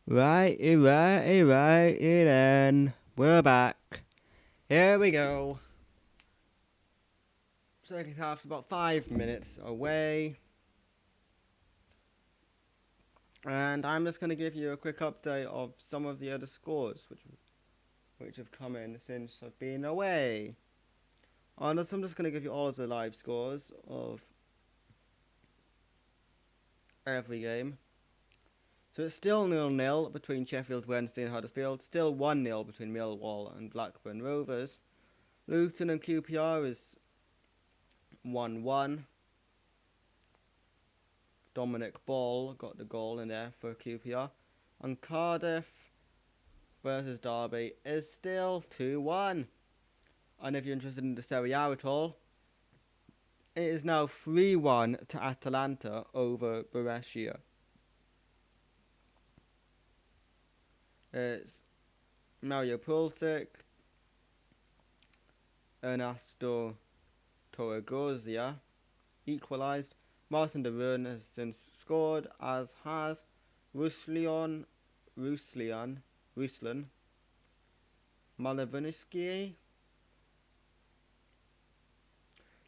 Right then. We're back. Here we go. Second half's about 5 minutes away. And I'm just going to give you a quick update of some of the other scores which have come in since I've been away. So I'm just going to give you all of the live scores of every game. So it's still 0-0 between Sheffield Wednesday and Huddersfield. Still 1-0 between Millwall and Blackburn Rovers. Luton and QPR is 1-1. Dominic Ball got the goal in there for QPR. And Cardiff versus Derby is still 2-1. And if you're interested in the Serie A at all, it is now 3-1 to Atalanta over Brescia. It's Mario Pulisic, Ernesto Torregrosa equalised. Martin de Roon has since scored, as has Ruslan Maleviniski.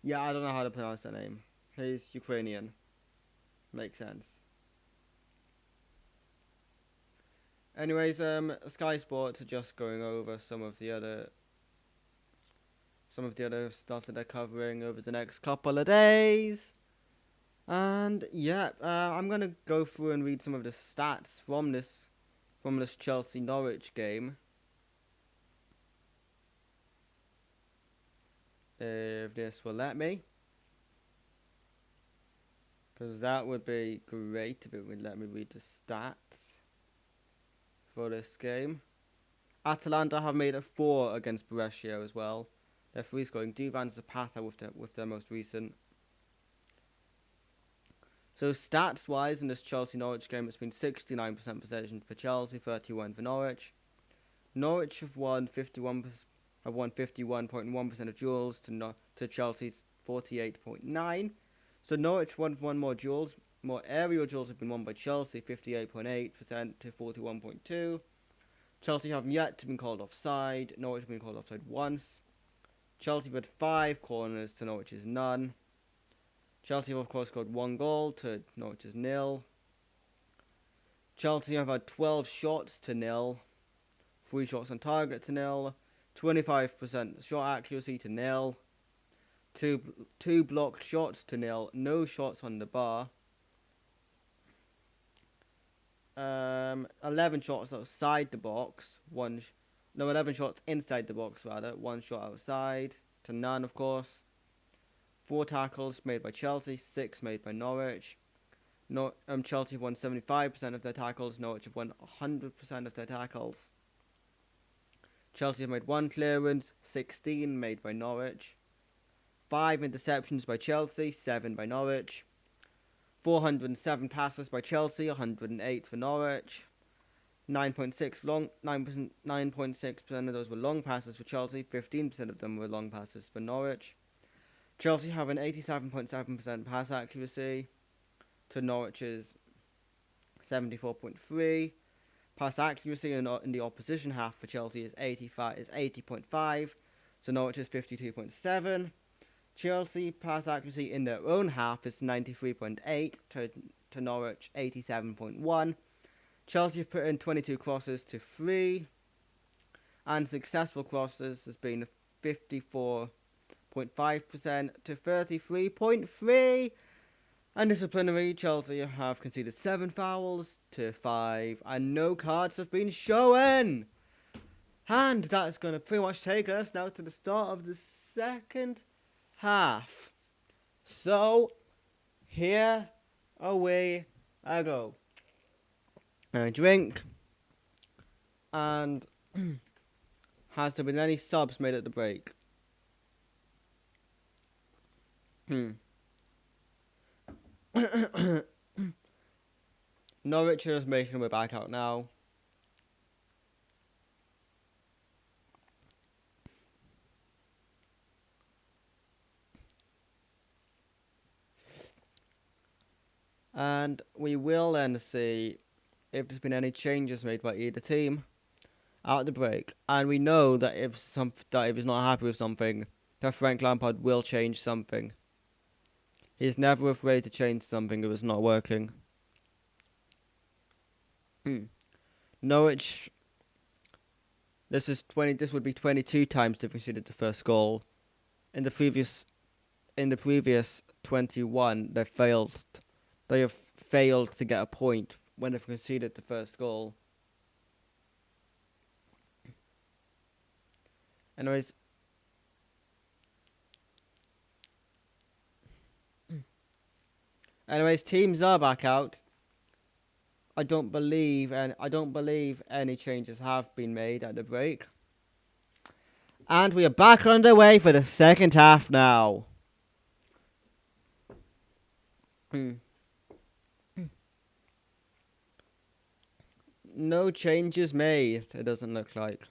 Yeah, I don't know how to pronounce that name. He's Ukrainian. Makes sense. Anyways, Sky Sports are just going over some of the other stuff that they're covering over the next couple of days. And yeah, I'm gonna go through and read some of the stats from this Chelsea Norwich game. If this will let me, because that would be great if it would let me read the stats for this game. Atalanta have made it 4 against Brescia as well. They're free scoring. Duvan Zapata with their most recent. So stats wise in this Chelsea Norwich game, it's been 69% possession for Chelsea, 31 for Norwich. Norwich have won 51.1% of duels to Chelsea's 48.9. So Norwich won more duels. More aerial duels have been won by Chelsea, 58.8% to 41.2. Chelsea have yet to be called offside. Norwich have been called offside once. Chelsea have had 5 corners to Norwich's none. Chelsea have of course scored 1 goal to Norwich's 0. Chelsea have had 12 shots to 0. 3 shots on target to 0. 25% shot accuracy to 0. Two blocked shots to 0. No shots on the bar. 11 shots outside the box. 11 shots inside the box rather. 1 shot outside to none, of course. 4 tackles made by Chelsea. 6 made by Norwich. Chelsea have won 75% of their tackles. Norwich have won 100% of their tackles. Chelsea have made 1 clearance. 16 made by Norwich. 5 interceptions by Chelsea. 7 by Norwich. 407 passes by Chelsea, 108 for Norwich. 9.6% of those were long passes for Chelsea, 15% of them were long passes for Norwich. Chelsea have an 87.7% pass accuracy to Norwich's 74.3. Pass accuracy in the opposition half for Chelsea is 80.5, so Norwich is 52.7. Chelsea pass accuracy in their own half is 93.8 to Norwich 87.1. Chelsea have put in 22 crosses to 3, and successful crosses has been 54.5% to 33.3. And disciplinary, Chelsea have conceded 7 fouls to 5, and no cards have been shown. And that is going to pretty much take us now to the start of the second half. So, here away I go. A drink. And has there been any subs made at the break? Norwich is making their way back out now. And we will then see if there's been any changes made by either team at the break. And we know that if he's not happy with something, that Frank Lampard will change something. He's never afraid to change something if it's not working. Norwich. This would be 22 times they've conceded the first goal. In the previous 21, they have failed to get a point when they've conceded the first goal. Anyways, teams are back out. I don't believe any changes have been made at the break. And we are back underway for the second half now. No changes made, it doesn't look like.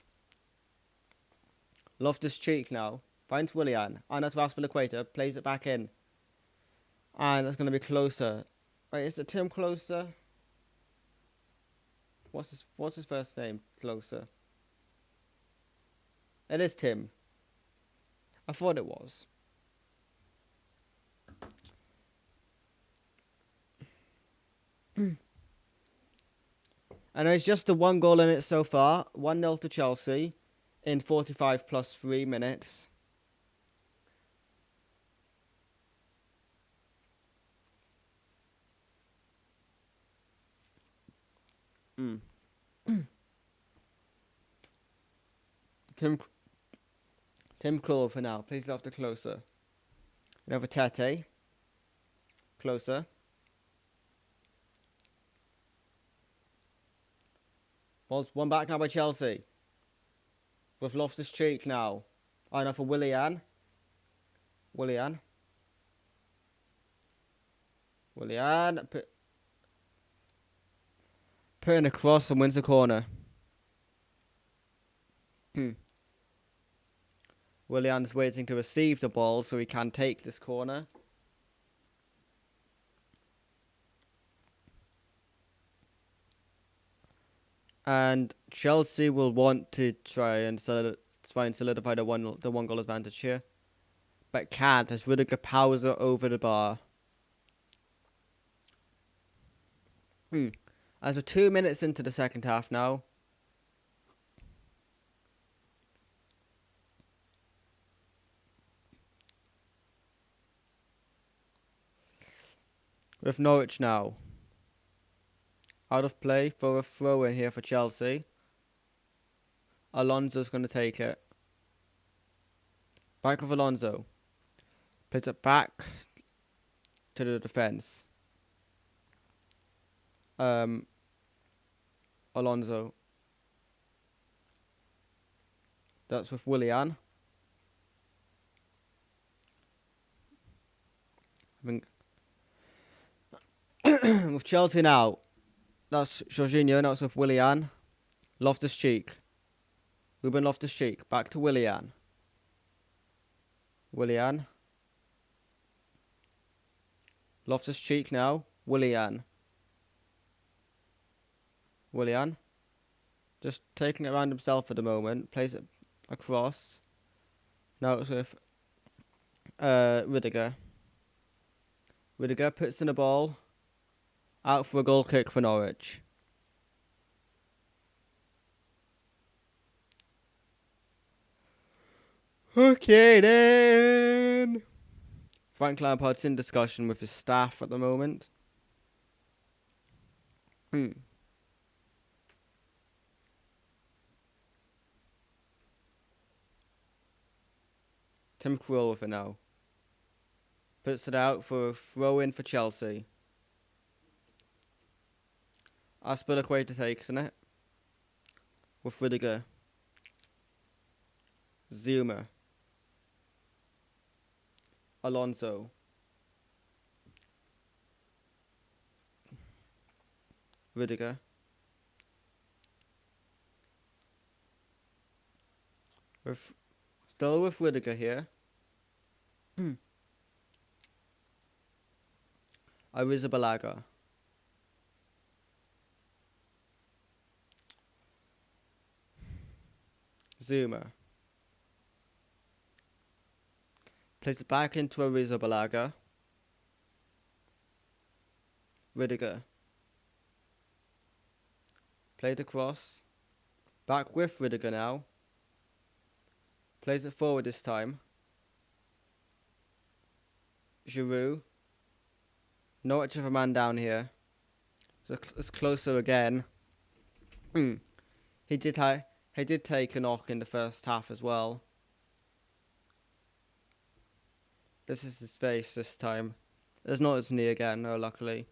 Loftus-Cheek now finds Willian. And that's Aspilicueta, plays it back in. And it's going to be closer. Wait, is it Tim Closer? What's his first name? Closer. It is Tim. I thought it was. And it's just the one goal in it so far. 1-0 to Chelsea in 45 plus 3 minutes. Tim Krul for now. Please love the Closer. We have a Tete. Closer. Ball's one back now by Chelsea. With Loftus-Cheek now. Oh, now for Willian. Willian putting across and wins the corner. Willian's waiting to receive the ball so he can take this corner. And Chelsea will want to try and solidify the one goal advantage here. But can't as Rudiger powers it over the bar. As we're 2 minutes into the second half now. With Norwich now. Out of play for a throw in here for Chelsea. Alonso's going to take it. Back with Alonso. Plays it back to the defence. Alonso. That's with Willian. With Chelsea now. That's Jorginho, now it's with Willian. Loftus-Cheek. Ruben Loftus-Cheek. Back to Willian. Loftus-Cheek now. Willian. Just taking it around himself at the moment. Plays it across. Now it's with Rudiger. Rudiger puts in the ball. Out for a goal kick for Norwich. Okay then. Frank Lampard's in discussion with his staff at the moment. Tim Krul with it now. Puts it out for a throw in for Chelsea. Aspilicueta takes in it. With Rudiger. Zuma. Alonso. Rudiger. Still with Rudiger here. Arrizabalaga. Zuma. Plays it back into Arrizabalaga. Rudiger. Played across. Back with Rudiger now. Plays it forward this time. Giroud. Norwich have a man down here. So it's closer again. He did take a knock in the first half as well. This is his face this time. It's not his knee again, no, luckily.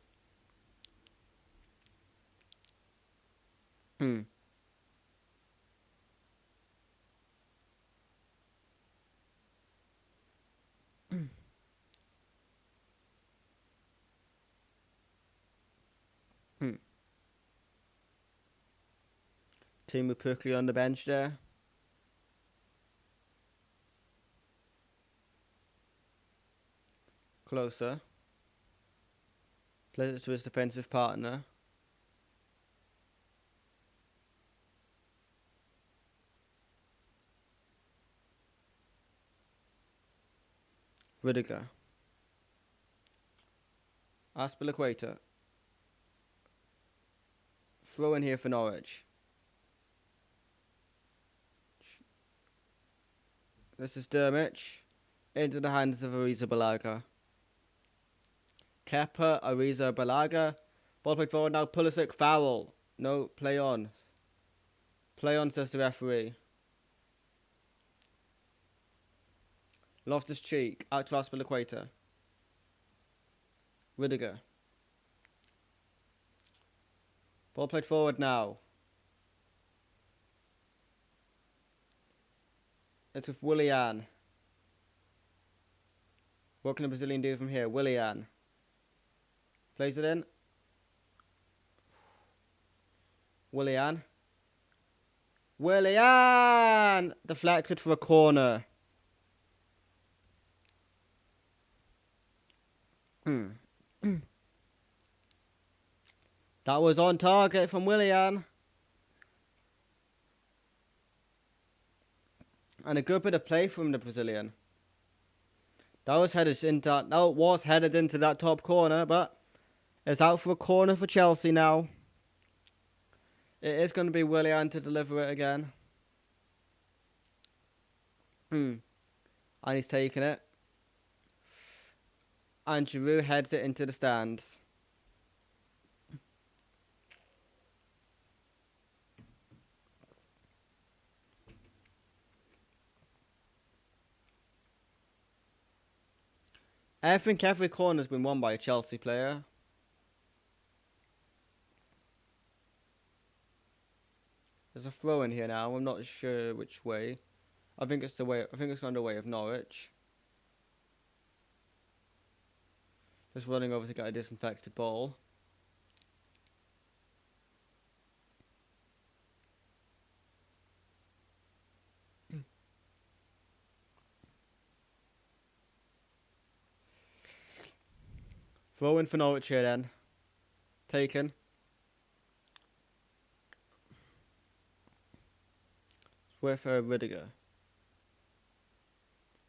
Timu Pukki on the bench there. Closer. Plays it to his defensive partner. Rudiger. Aspilicueta. Throw in here for Norwich. This is Dermich. Into the hands of Arrizabalaga. Kepa, Arrizabalaga. Ball played forward now. Pulisic, foul. No, play on. Play on, says the referee. Loftus-Cheek, out to Aspilicueta. Rudiger. Ball played forward now. It's with Willian. What can the Brazilian do from here? Willian. Plays it in. Willian. Willian! Deflected for a corner. That was on target from Willian. And a good bit of play from the Brazilian. That was headed into that top corner, but it's out for a corner for Chelsea now. It is going to be Willian to deliver it again. And he's taking it. And Giroud heads it into the stands. I think every corner's been won by a Chelsea player. There's a throw in here now. I'm not sure which way. I think it's going the way of Norwich. Just running over to get a disinfected ball. Throw in for Norwich here then. Taken. With Rudiger.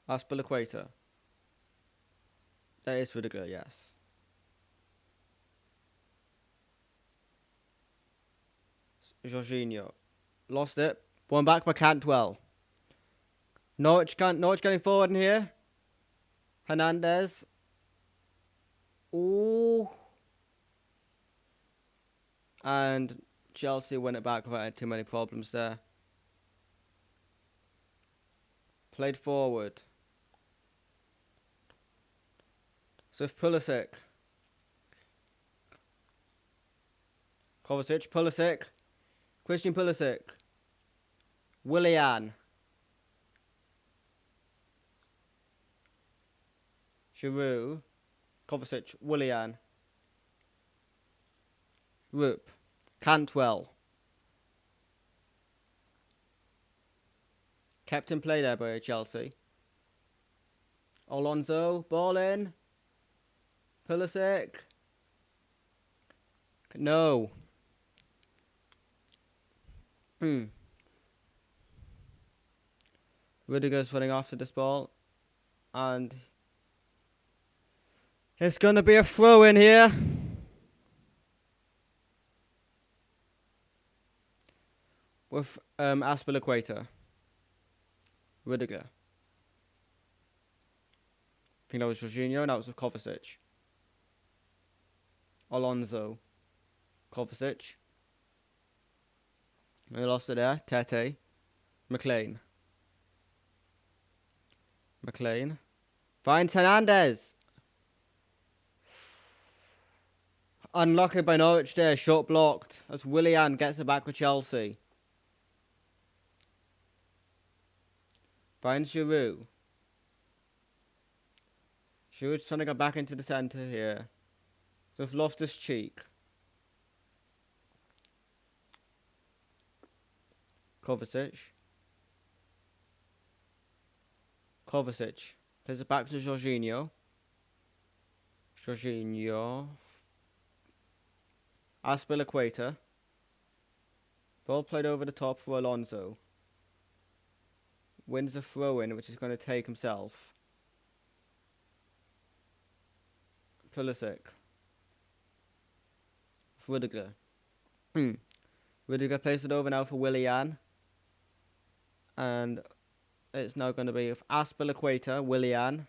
Aspilicueta. That is Rudiger, yes. Jorginho. Lost it. One back by Cantwell. Norwich getting forward in here. Hernandez. Ooh. And Chelsea win it back without too many problems there. Played forward. So if Pulisic. Kovacic, Pulisic. Christian Pulisic. Willian. Giroud. Kovacic, Willian. Rupp. Cantwell. Kept in play there by Chelsea. Alonso, ball in. Pulisic. No. Rudiger's running after this ball. And it's going to be a throw in here. With Aspilicueta. Rudiger. I think that was Jorginho. That was with Kovacic. Alonso. Kovacic. They lost it there. Tete. McLean. Finds Hernandez. Unlucky by Norwich there. Shot blocked. As Willian gets it back with Chelsea. Finds Giroud. Giroud's trying to get back into the centre here. With Loftus-Cheek. Kovacic. Plays it back to Jorginho. Aspilicueta. Ball played over the top for Alonso. Wins a throw-in, which is going to take himself. Pulisic. Rudiger. Rudiger plays it over now for Willian. And it's now going to be with Aspilicueta, Willian.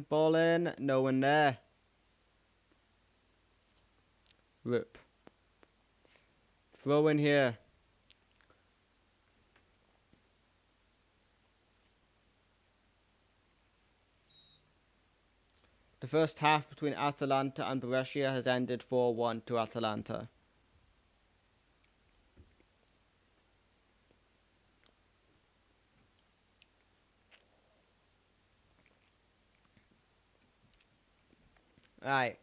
Ball in. No one there. Rip. Throw in here. The first half between Atalanta and Brescia has ended 4-1 to Atalanta. Right.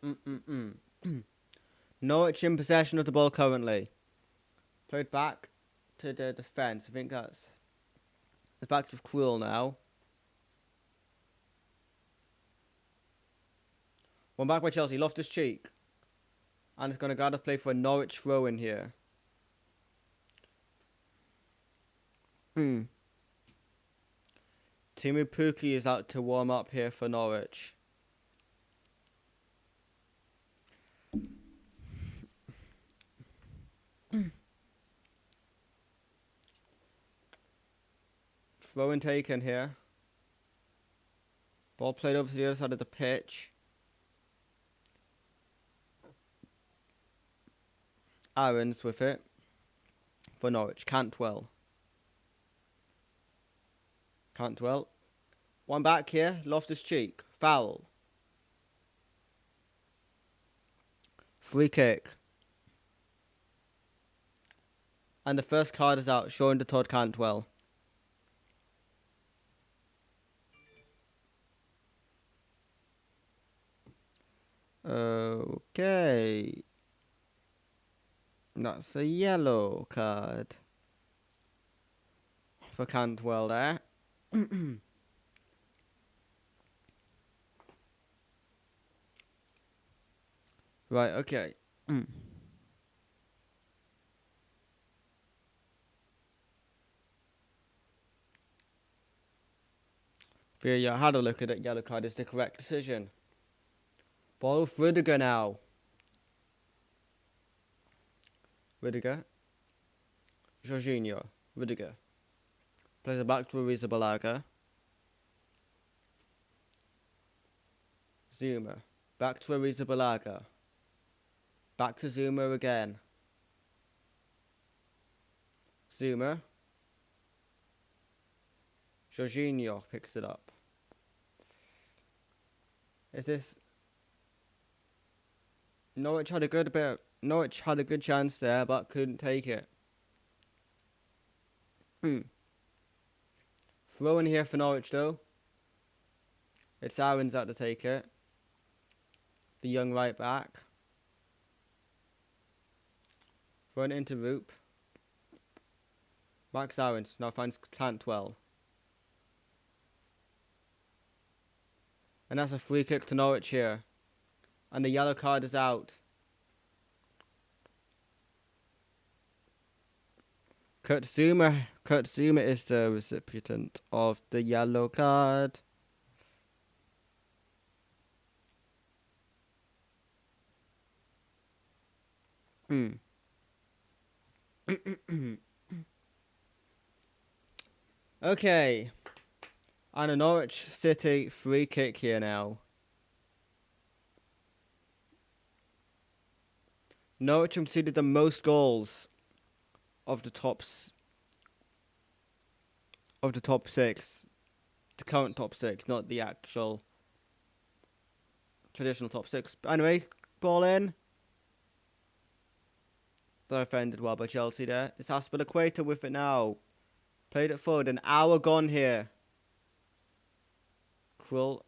Norwich in possession of the ball currently. Played back to the defence. I think that's... It's back to Krul now. One back by Chelsea. Loftus-Cheek. And it's going to go to play for a Norwich throw in here. Timu Pukki is out to warm up here for Norwich. Throw in taken here. Ball played over to the other side of the pitch. Aaron's with it for Norwich. Cantwell. One back here. Loftus-Cheek. Foul. Free kick. And the first card is out, showing to Todd Cantwell. Okay. That's a yellow card for Cantwell there. Right, okay. Via had a look at it. Yellow card is the correct decision. Ball with Rudiger now. Jorginho. Rudiger. Plays it back to Arrizabalaga. Zuma. Back to Arrizabalaga. Back to Zuma again. Zuma. Jorginho picks it up. Is this... Norwich had a good chance there, but couldn't take it. Throw in here for Norwich though. It's Aaron's out to take it. The young right back. Throw it into Roop. Max Aaron's now finds Cantwell. And that's a free kick to Norwich here. And the yellow card is out. Kurtzuma is the recipient of the yellow card. Okay. And a Norwich City free kick here now. Norwich conceded the most goals of the top 6. The current top 6, not the actual traditional top 6. But anyway, ball in. They're defended well by Chelsea there. It's Aspilicueta with it now. Played it forward. An hour gone here. Cruel.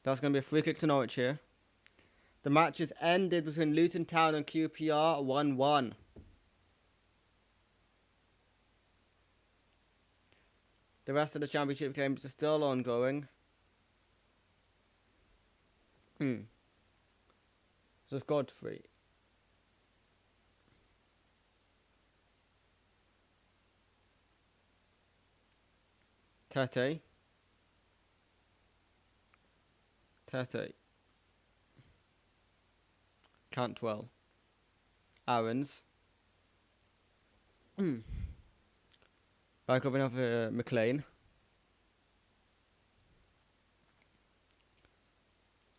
That's going to be a free kick to Norwich here. The match is ended between Luton Town and QPR 1-1. The rest of the championship games are still ongoing. So it's Godfrey. Tete. Cantwell. Aarons. Back up another McLean.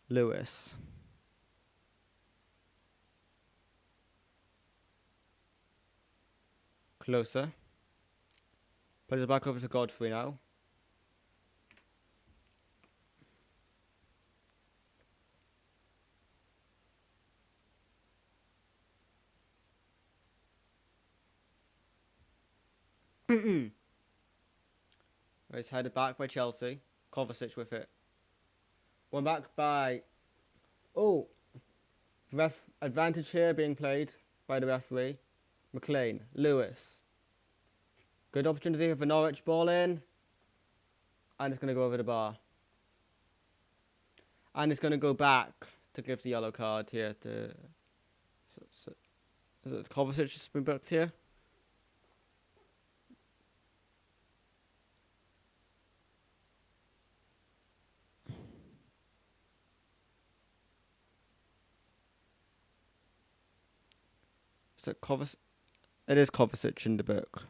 Lewis. Closer. Plays it back over to Godfrey now. It's headed back by Chelsea. Kovacic with it. One back by... Oh! Advantage here being played by the referee. McLean. Lewis. Good opportunity for Norwich. Ball in. And it's going to go over the bar. And it's going to go back to give the yellow card here to... Is it Kovacic has been booked here? Is it Kovacic? It is Kovacic in the book.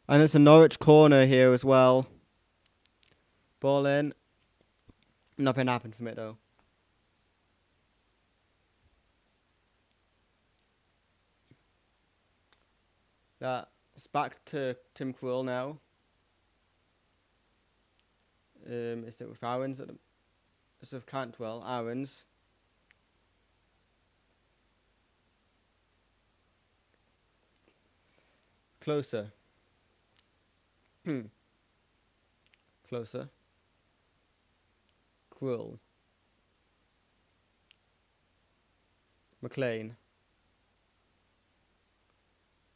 And it's a Norwich corner here as well. Ball in. Nothing happened from it though. That's back to Tim Krul now. Is it with Aarons? It's with Cantwell. Aarons. Closer. Closer. Krul. McLean.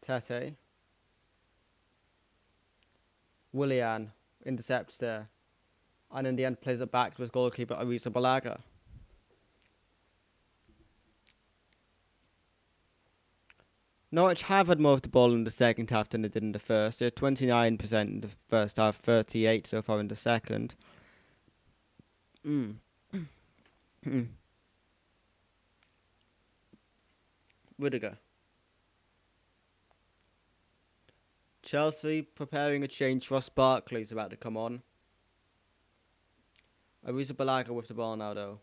Tete. Willian intercepts there. And in the end plays it back to his goalkeeper, Arisa Balaga. Norwich have had more of the ball in the second half than they did in the first. They're 29% in the first half, 38% so far in the second. Rudiger. Chelsea preparing a change. Ross Barkley's about to come on. Arisa Balaga with the ball now though.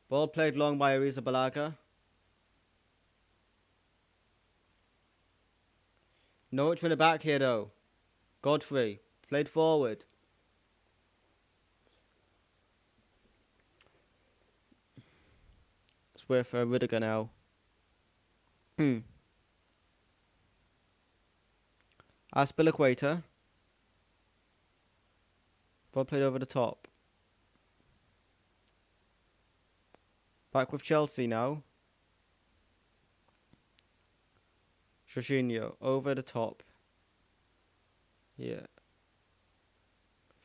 Ball played long by Arisa Balaga. Norwich win it back here though. Godfrey played forward. It's with Rudiger now. Aspilicueta. Ball played over the top. Back with Chelsea now. Jorginho over the top. Yeah.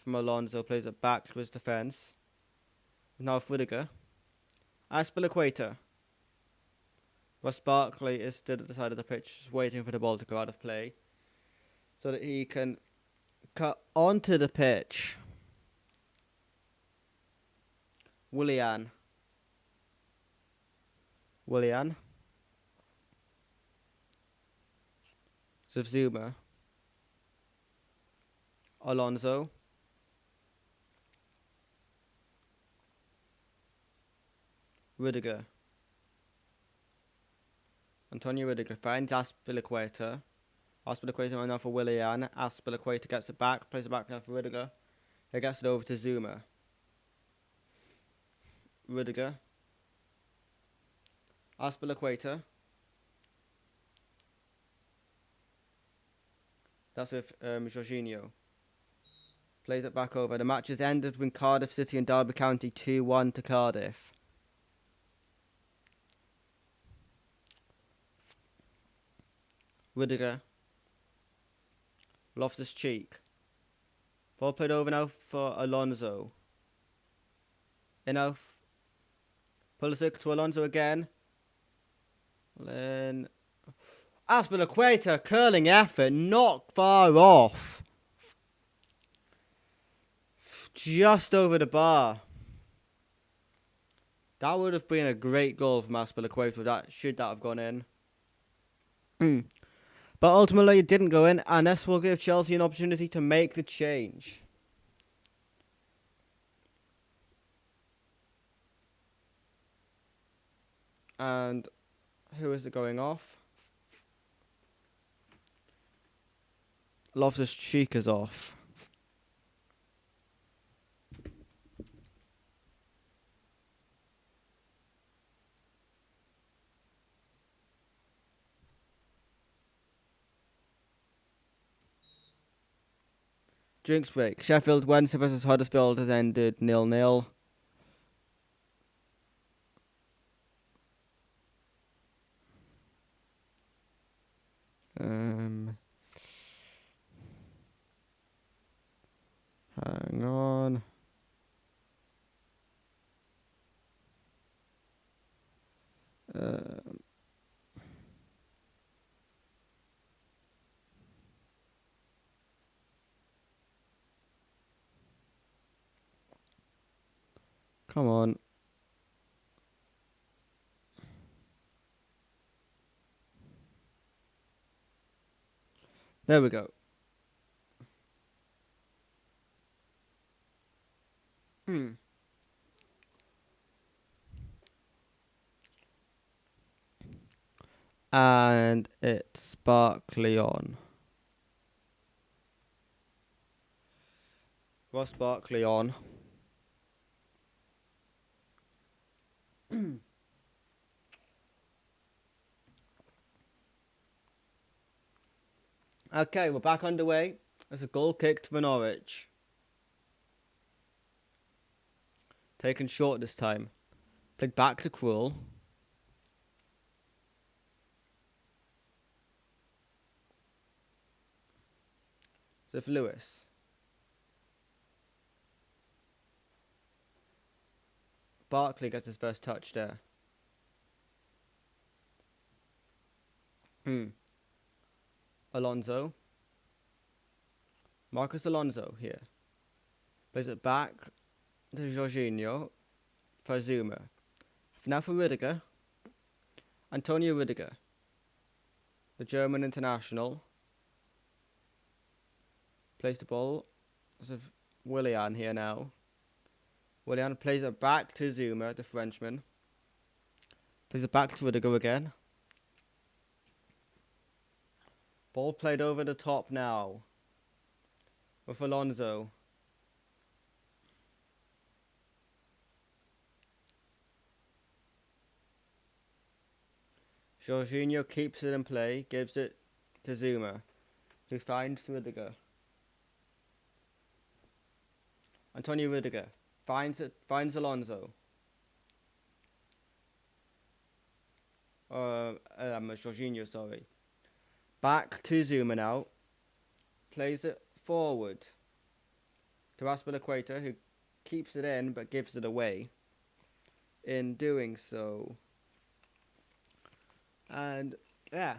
from Alonso, plays it back to his defence. Now Rudiger. Aspilicueta. Ross Barkley is stood at the side of the pitch, just waiting for the ball to go out of play, so that he can cut onto the pitch. Willian. Zuma. Alonso. Rudiger. Antonio Rudiger finds Aspilicueta. Aspilicueta now for Willian. Aspilicueta gets it back, plays it back now for Rudiger. He gets it over to Zuma. Rudiger. Aspilicueta. That's with Jorginho. Plays it back over. The match has ended between Cardiff City and Derby County 2-1 to Cardiff. Rudiger. Loftus-Cheek. Ball played over now for Alonso. Enough. Pulisic to Alonso again. Then Aspilicueta, curling effort, not far off. Just over the bar. That would have been a great goal from Aspilicueta, should that have gone in. But ultimately it didn't go in, and this will give Chelsea an opportunity to make the change. And who is it going off? Loftus-Cheek is off. Drinks break. Sheffield Wednesday versus Huddersfield has ended 0-0. Hang on. Come on. There we go. And it's Barkley on. Ross Barkley on. Okay, we're back underway. There's a goal kicked for Norwich. Taken short this time. Played back to Krul. So for Lewis. Barkley gets his first touch there. Alonso. Marcus Alonso here. Plays it back to Jorginho for Zuma. Now for Rudiger. Antonio Rudiger. The German international. Plays the ball. There's Willian here now. Willian plays it back to Zuma, the Frenchman. Plays it back to Rudiger again. Ball played over the top now. With Alonso. Jorginho keeps it in play, gives it to Zuma, who finds Rudiger. Antonio Rudiger finds Alonso. Jorginho, sorry. Back to Zuma now. Plays it forward. to Aspilicueta, who keeps it in but gives it away in doing so. And yeah.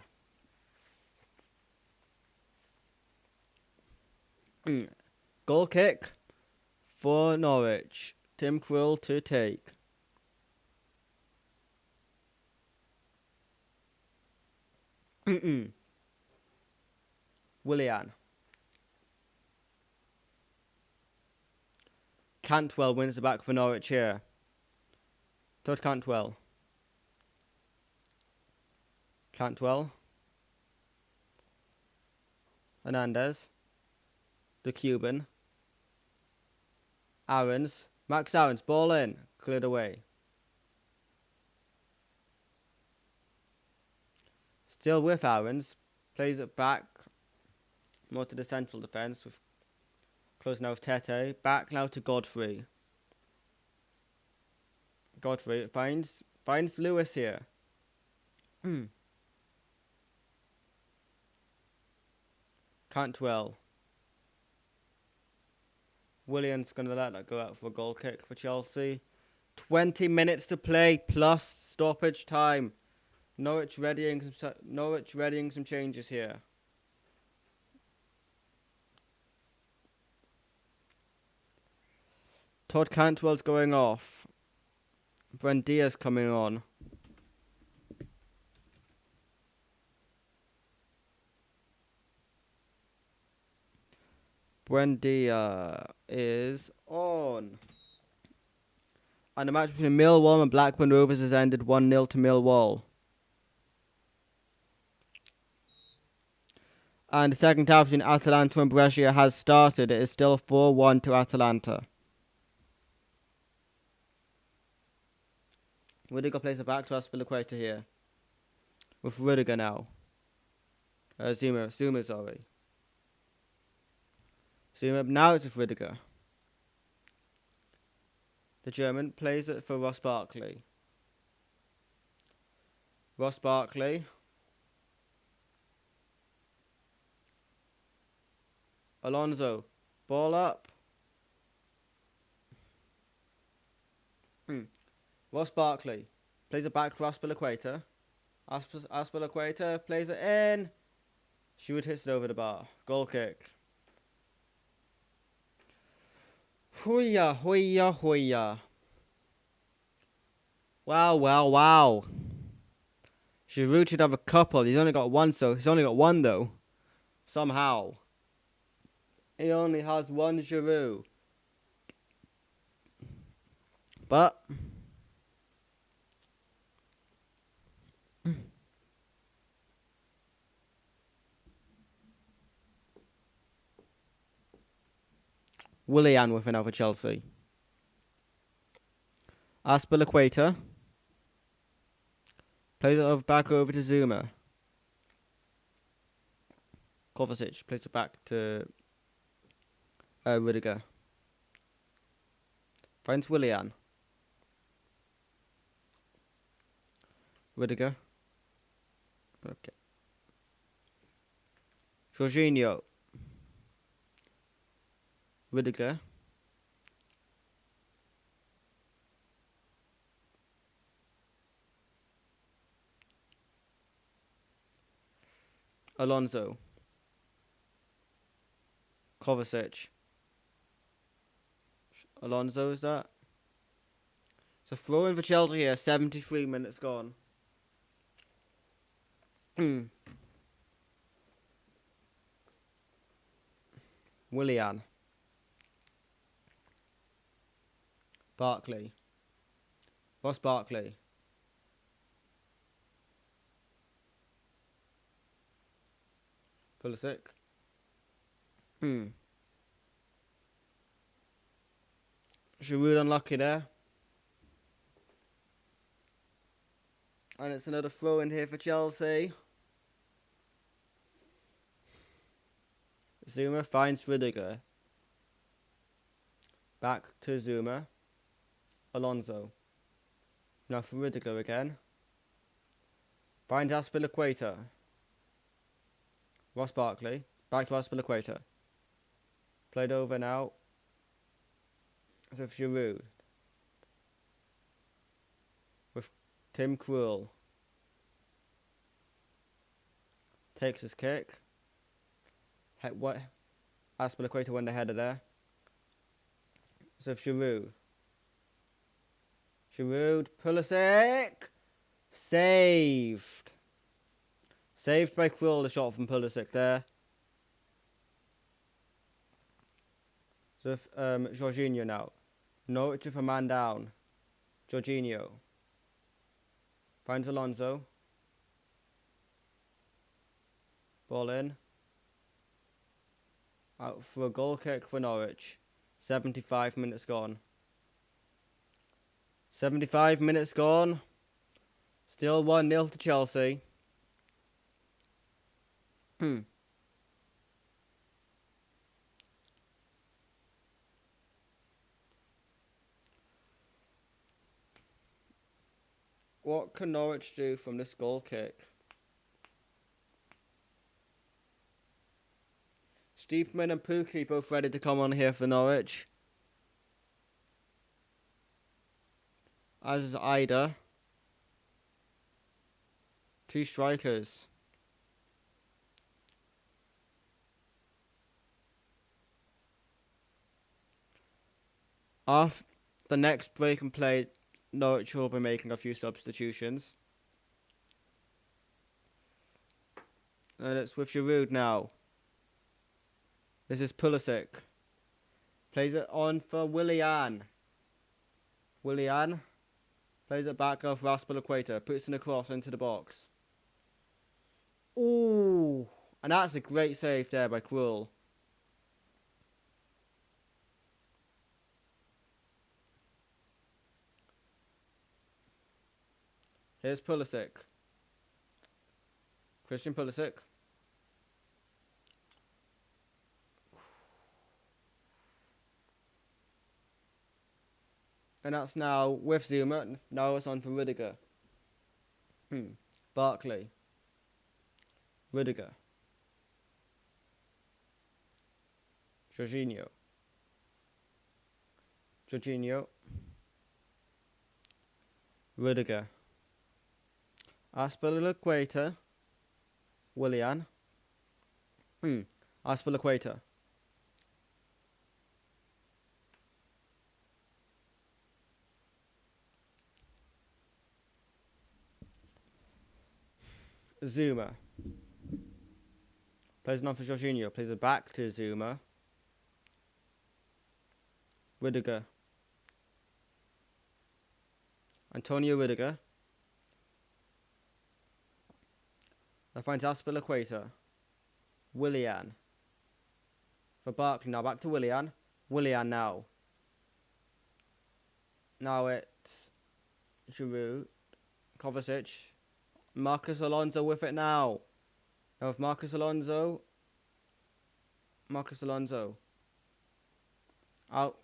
Goal kick for Norwich. Tim Krul to take. Willian. Cantwell wins the back for Norwich here. Todd Cantwell. Cantwell. Hernandez. The Cuban. Aarons. Max Aarons. Ball in. Cleared away. Still with Aarons. Plays it back. More to the central defence. With close now with Tete. Back now to Godfrey. Godfrey finds Lewis here. Cantwell. Williams going to let that go out for a goal kick for Chelsea. 20 minutes to play plus stoppage time. Norwich readying some changes here. Todd Cantwell's going off. Buendia's coming on. Buendia is on. And the match between Millwall and Blackburn Rovers has ended 1-0 to Millwall. And the second half between Atalanta and Brescia has started. It is still 4-1 to Atalanta. Rudiger plays it back to Aspilicueta here. With Rudiger now. Zuma, sorry. Zuma, now it's with Rudiger. The German plays it for Ross Barkley. Ross Barkley. Alonso. Ball up. Ross Barkley plays it back for Aspilicueta. Aspilicueta plays it in. Stewart hits it over the bar. Goal kick. Hooya, hooya, hooya. Wow. Giroud should have a couple. He's only got one though. Somehow. He only has one Giroud. But Willian with another Chelsea. Aspilicueta plays it back over to Zuma. Kovacic plays it back to Rudiger. Finds Willian. Rudiger. Okay. Jorginho. Rudiger. Alonso. Kovacic. Alonso, is that? So throw in for Chelsea here. 73 minutes gone. Willian. Barkley. Ross Barkley. Pulisic. Giroud unlucky there. And it's another throw in here for Chelsea. Zuma finds Rudiger. Back to Zuma. Alonso. Now for Rudiger again. Finds Aspilicueta. Ross Barkley. Back to Aspilicueta. Played over now. So Giroud with Tim Krul takes his kick. What? Aspilicueta went ahead of there. So Giroud, Pulisic, saved by Krul. The shot from Pulisic there. So Jorginho now. Norwich with a man down. Jorginho finds Alonso. Ball in. Out for a goal kick for Norwich. 75 minutes gone. 75 minutes gone. Still 1-0 to Chelsea. What can Norwich do from this goal kick? Steepman and Pukki both ready to come on here for Norwich. As is Ida. Two strikers. After the next break and play, Norwich will be making a few substitutions. And it's with Giroud now. This is Pulisic. Plays it on for Willian. Plays it back off Aspilicueta. Puts in a cross into the box. Ooh. And that's a great save there by Krul. Here's Pulisic. Christian Pulisic. And that's now with Zuma. Now it's on for Rudiger. Barkley. Rudiger. Jorginho. Rudiger. Aspilicueta. Willian. Aspilicueta. Zuma. Plays it on for Jorginho. Plays it back to Zuma. Rudiger. Antonio Rudiger. That finds Aspilicueta. Willian. For Barkley now. Back to Willian. Willian now. Now it's Giroud. Kovacic. Marcus Alonso with it now. Now with Marcus Alonso. Out.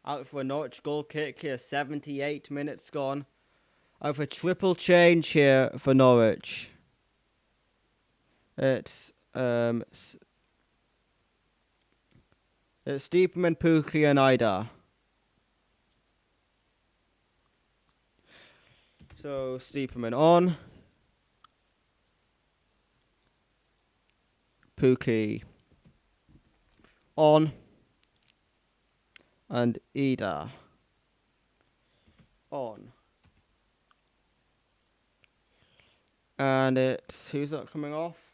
Out for a Norwich goal kick here. 78 minutes gone. Out for a triple change here for Norwich. It's Steepman, Pukki and Ida. So Steepman on. Pukki on. And Ida on. And it's, who's that coming off?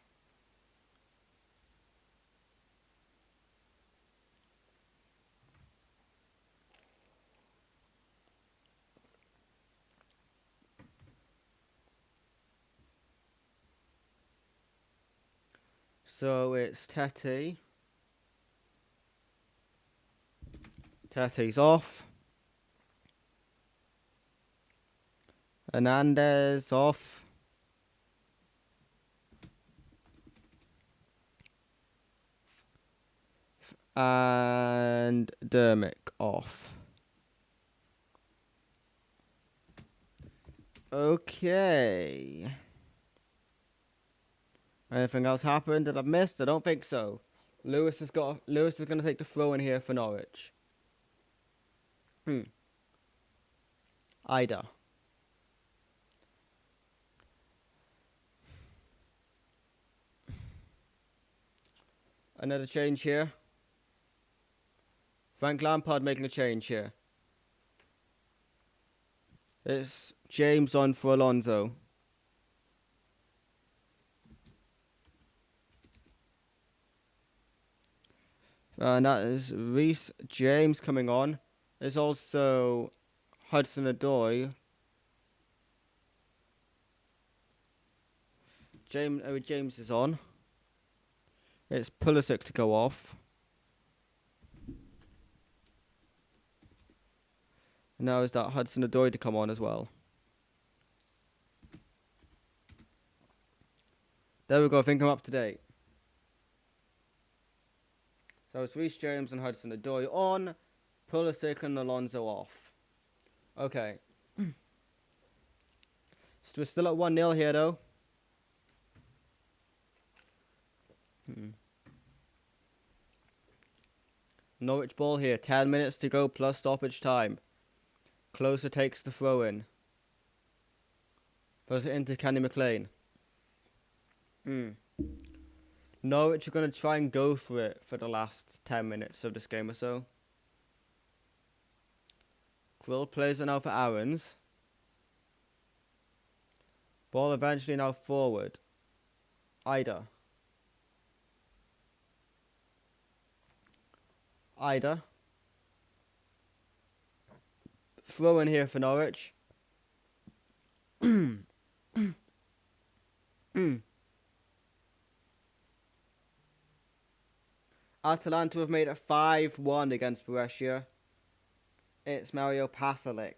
So it's Tete. Tete's off. Hernandez off. And Dermick off. Okay. Anything else happened that I've missed? I don't think so. Lewis is going to take the throw in here for Norwich. Ida. Another change here. Frank Lampard making a change here. It's James on for Alonso. And that is Reece James coming on. There's also Hudson-Odoi. James is on. It's Pulisic to go off. And now is that Hudson-Odoi to come on as well. There we go, I think I'm up to date. So it's Reece James and Hudson-Odoi on, Pulisic and Alonso off. Okay. So we're still at 1-0 here though. Norwich ball here, 10 minutes to go plus stoppage time. Closer takes the throw in. Throws it into Kenny McLean. Norwich are going to try and go for it for the last 10 minutes of this game or so. Quill plays it now for Aarons. Ball eventually now forward. Ida. Throw in here for Norwich. Atalanta have made it 5-1 against Brescia. It's Mario Pasalic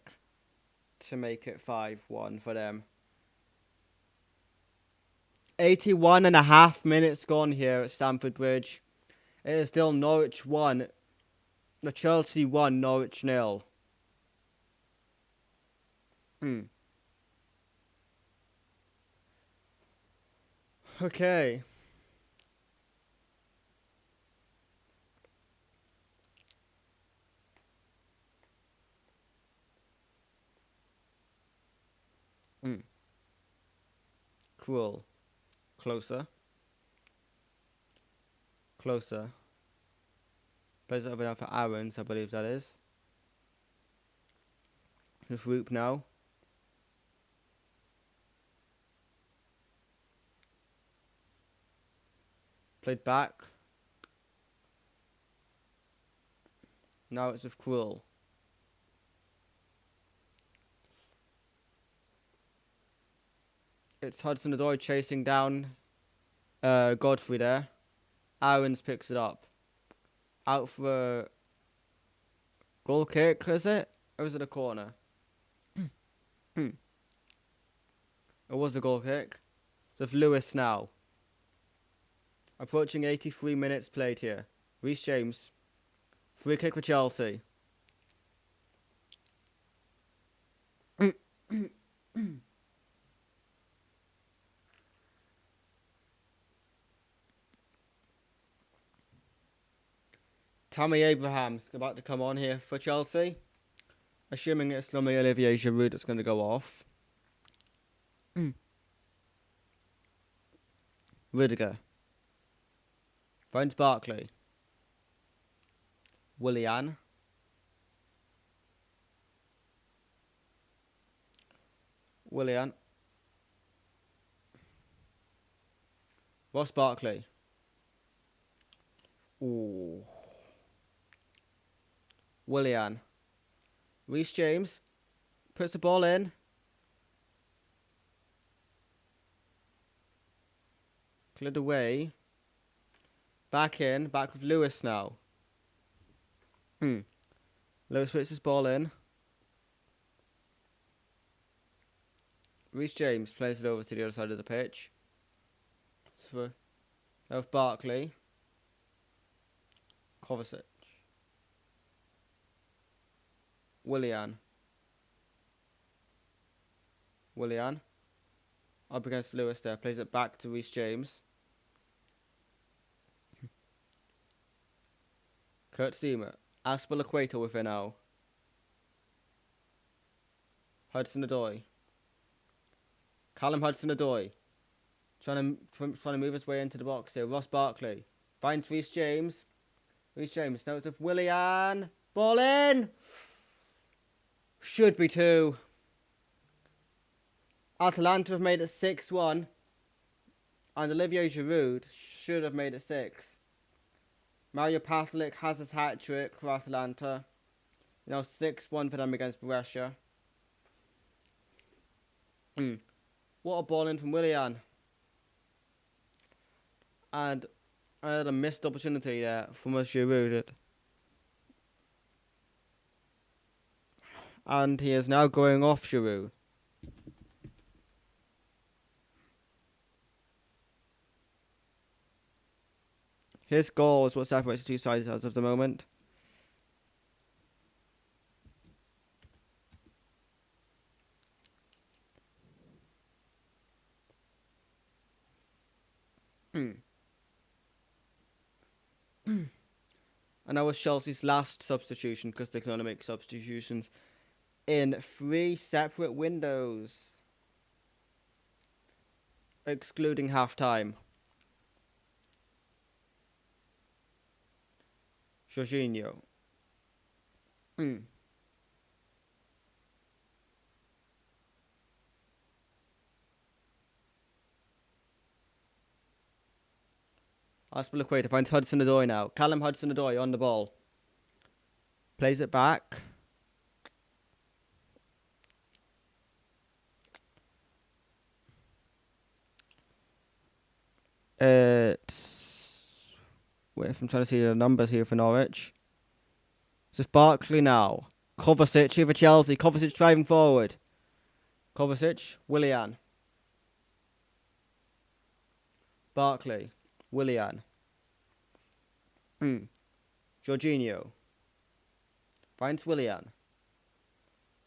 to make it 5-1 for them. 81.5 minutes gone here at Stamford Bridge. It is still Norwich 1. The Chelsea 1, Norwich 0. Okay. Cool. Closer. Plays it over now for Aarons, I believe that is. With Roop now. Played back. Now it's with Krul. It's Hudson-Odoi chasing down Godfrey there. Aarons picks it up. Out for a goal kick, is it? Or is it a corner? It was a goal kick. So it's Lewis now. Approaching 83 minutes played here. Reece James. Free kick for Chelsea. Tammy Abraham's about to come on here for Chelsea. Assuming it's Olivier Giroud that's going to go off. Rudiger. Finds Barkley. Willian. Ross Barkley. Ooh. Willian. Reece James puts the ball in. Cleared away. Back with Lewis now. Lewis puts his ball in. Reece James plays it over to the other side of the pitch. So, of Barkley. Kovacic. Willian. Up against Lewis there. Plays it back to Reece James. Kurt Zuma. Aspilicueta with it now. Hudson-Odoi. Callum Hudson-Odoi. Trying to move his way into the box here. Ross Barkley. Finds Reece James. Reece James. Now it's with Willian. Ball in. Should be 2. Atalanta have made it 6-1. And Olivier Giroud should have made it 6. Mario Pasalic has his hat-trick for Atalanta. 6-1 for them against Brescia. What a ball in from Willian. And I had a missed opportunity there from Giroud. And he is now going off Giroud. His goal is what separates the two sides as of the moment. And that was Chelsea's last substitution because they can only make substitutions in 3 separate windows, excluding half-time. Jorginho. Aspilicueta finds Hudson-Odoi now. Callum Hudson-Odoi on the ball. Plays it back. Wait, if I'm trying to see the numbers here for Norwich. It's just Barkley now. Kovacic here for Chelsea. Kovacic driving forward. Kovacic, Willian. Barkley, Willian. Jorginho. Finds Willian.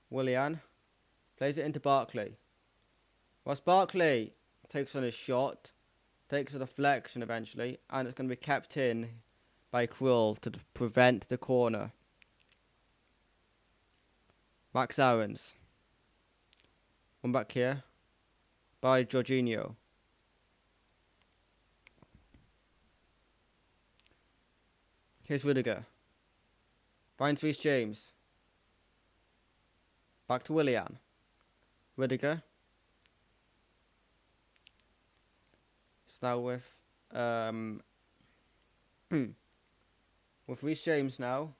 Willian. Plays it into Barkley. Whilst Barkley takes on his shot. Takes a deflection eventually. And it's going to be kept in by Krul to prevent the corner. Max Aarons. One back here. By Jorginho. Here's Rudiger. Finds Reece James. Back to Willian. Rudiger. It's now with Reece James now.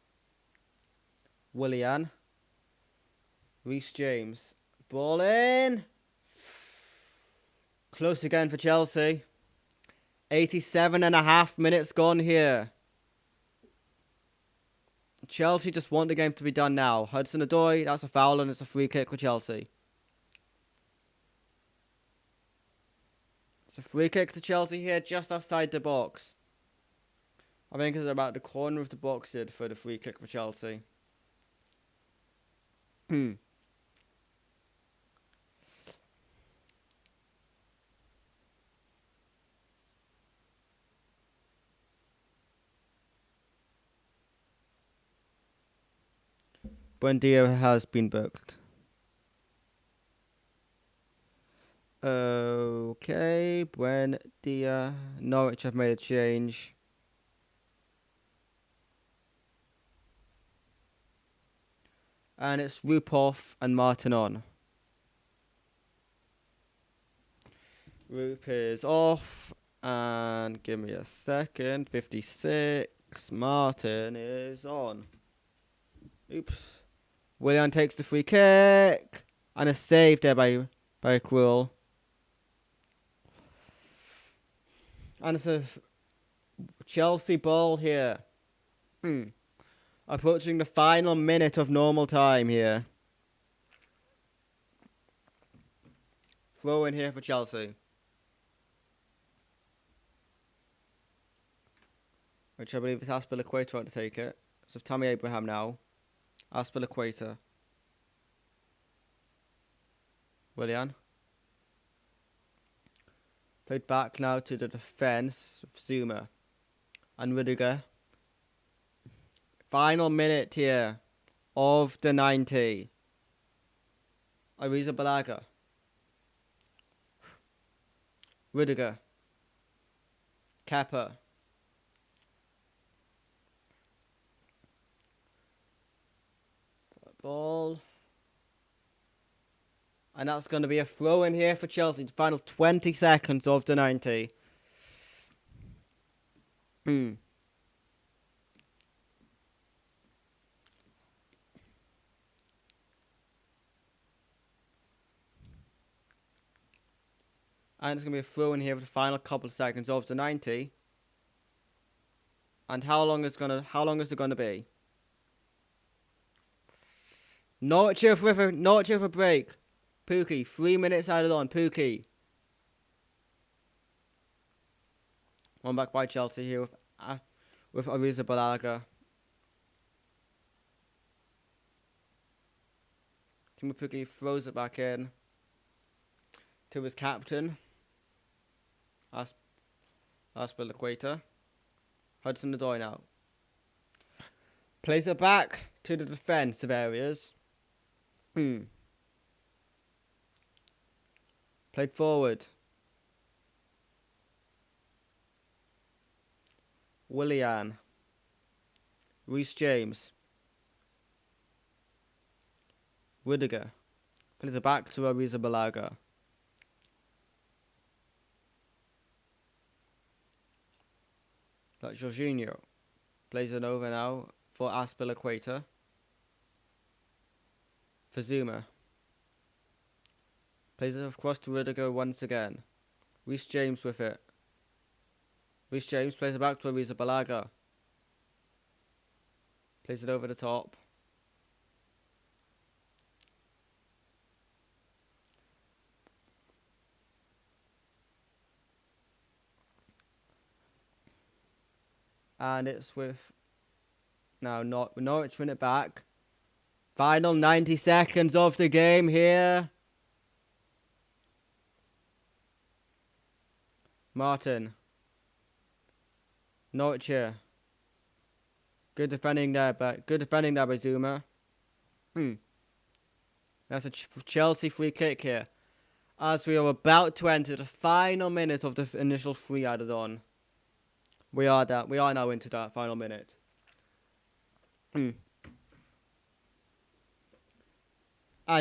Willian. Reece James. Ball in. Close again for Chelsea. 87.5 minutes gone here. Chelsea just want the game to be done now. Hudson-Odoi, that's a foul and it's a free kick for Chelsea. It's a free kick to Chelsea here, just outside the box. I think it's about the corner of the box here for the free kick for Chelsea. Buendia has been booked. Okay, Buendia. Norwich have made a change. And it's Rupov and Martin on. Rup is off. And give me a second. 56. Martin is on. Oops. Willian takes the free kick. And a save there by Krul. And it's a Chelsea ball here. Approaching the final minute of normal time here. Throw in here for Chelsea. Which I believe is Aspilicueta trying to take it. So Tammy Abraham now. Aspilicueta. Willian. Played back now to the defence of Zuma. And Rudiger. Final minute here of the 90. Arrizabalaga. Rudiger. Kepa. Ball. And that's going to be a throw in here for Chelsea. The final 20 seconds of the 90. And it's going to be a throw in here for the final couple of seconds of the 90. And how long is it going to be? Norwich here for break. Pookie, 3 minutes added on. Pookie. One back by Chelsea here with Arrizabalaga. Timo Pukki throws it back in to his captain, Azpilicueta. Hudson-Odoi now. Plays it back to the defensive areas. Played forward. Willian. Reece James. Rudiger. Plays it back to Arrizabalaga. That's Jorginho. Plays it over now for Azpilicueta. For Zuma. Plays it across to Rudiger once again. Reece James with it. Reece James plays it back to Arrizabalaga. Plays it over the top. And it's with now Norwich win it back. Final 90 seconds of the game here. Martin. Norwich here. Good defending there by Zuma. That's a Chelsea free kick here. As we are about to enter the final minute of the initial free added on. We are now into that final minute. And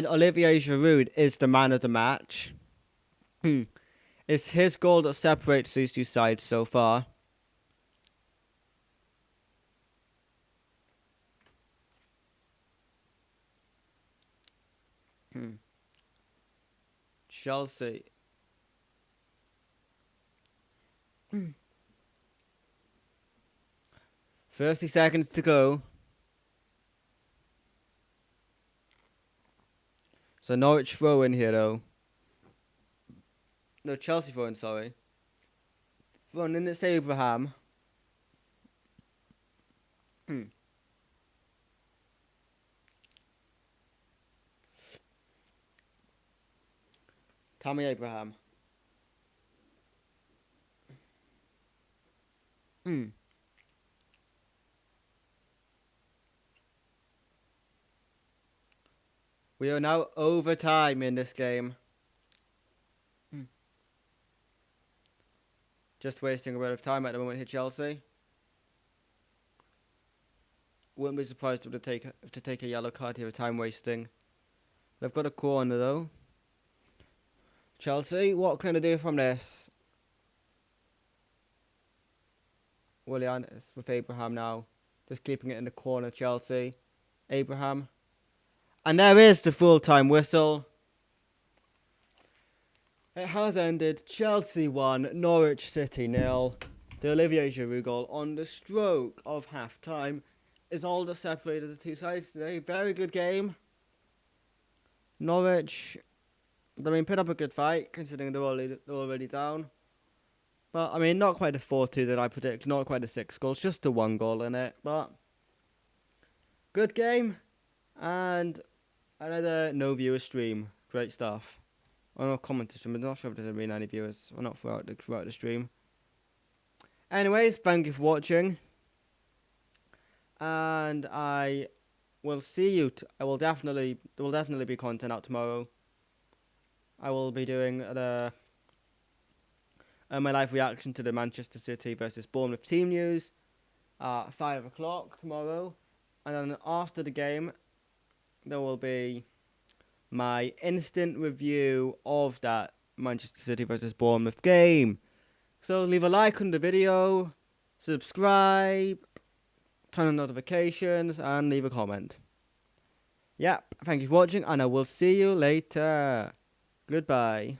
Olivier Giroud is the man of the match. It's his goal that separates these two sides so far. Chelsea. 30 seconds to go. So Norwich throw in here though. No, Chelsea throw in, sorry. Thrown in, it's Abraham. Tammy Abraham. We are now overtime in this game. Just wasting a bit of time at the moment here, Chelsea. Wouldn't be surprised if to take a yellow card here, time wasting. They've got a corner though. Chelsea, what can they do from this? Willian is with Abraham now. Just keeping it in the corner, Chelsea. Abraham. And there is the full-time whistle. It has ended. Chelsea 1, Norwich City 0. The Olivier Giroud goal on the stroke of half-time is all that separated the two sides today. Very good game. Norwich, put up a good fight considering they're already down. But, not quite a 4-2 that I predicted. Not quite a 6 goals. Just the 1 goal in it. But, good game. And another no viewer stream. Great stuff. I'm not commenting, but I'm not sure if there's been any viewers or not throughout the stream. Anyways, thank you for watching. and I will see you. I will definitely. There will definitely be content out tomorrow. I will be doing my live reaction to the Manchester City versus Bournemouth team news at 5 o'clock tomorrow, and then after the game, there will be my instant review of that Manchester City versus Bournemouth game. So leave a like on the video, subscribe, turn on notifications, and leave a comment. Yep, thank you for watching, and I will see you later. Goodbye.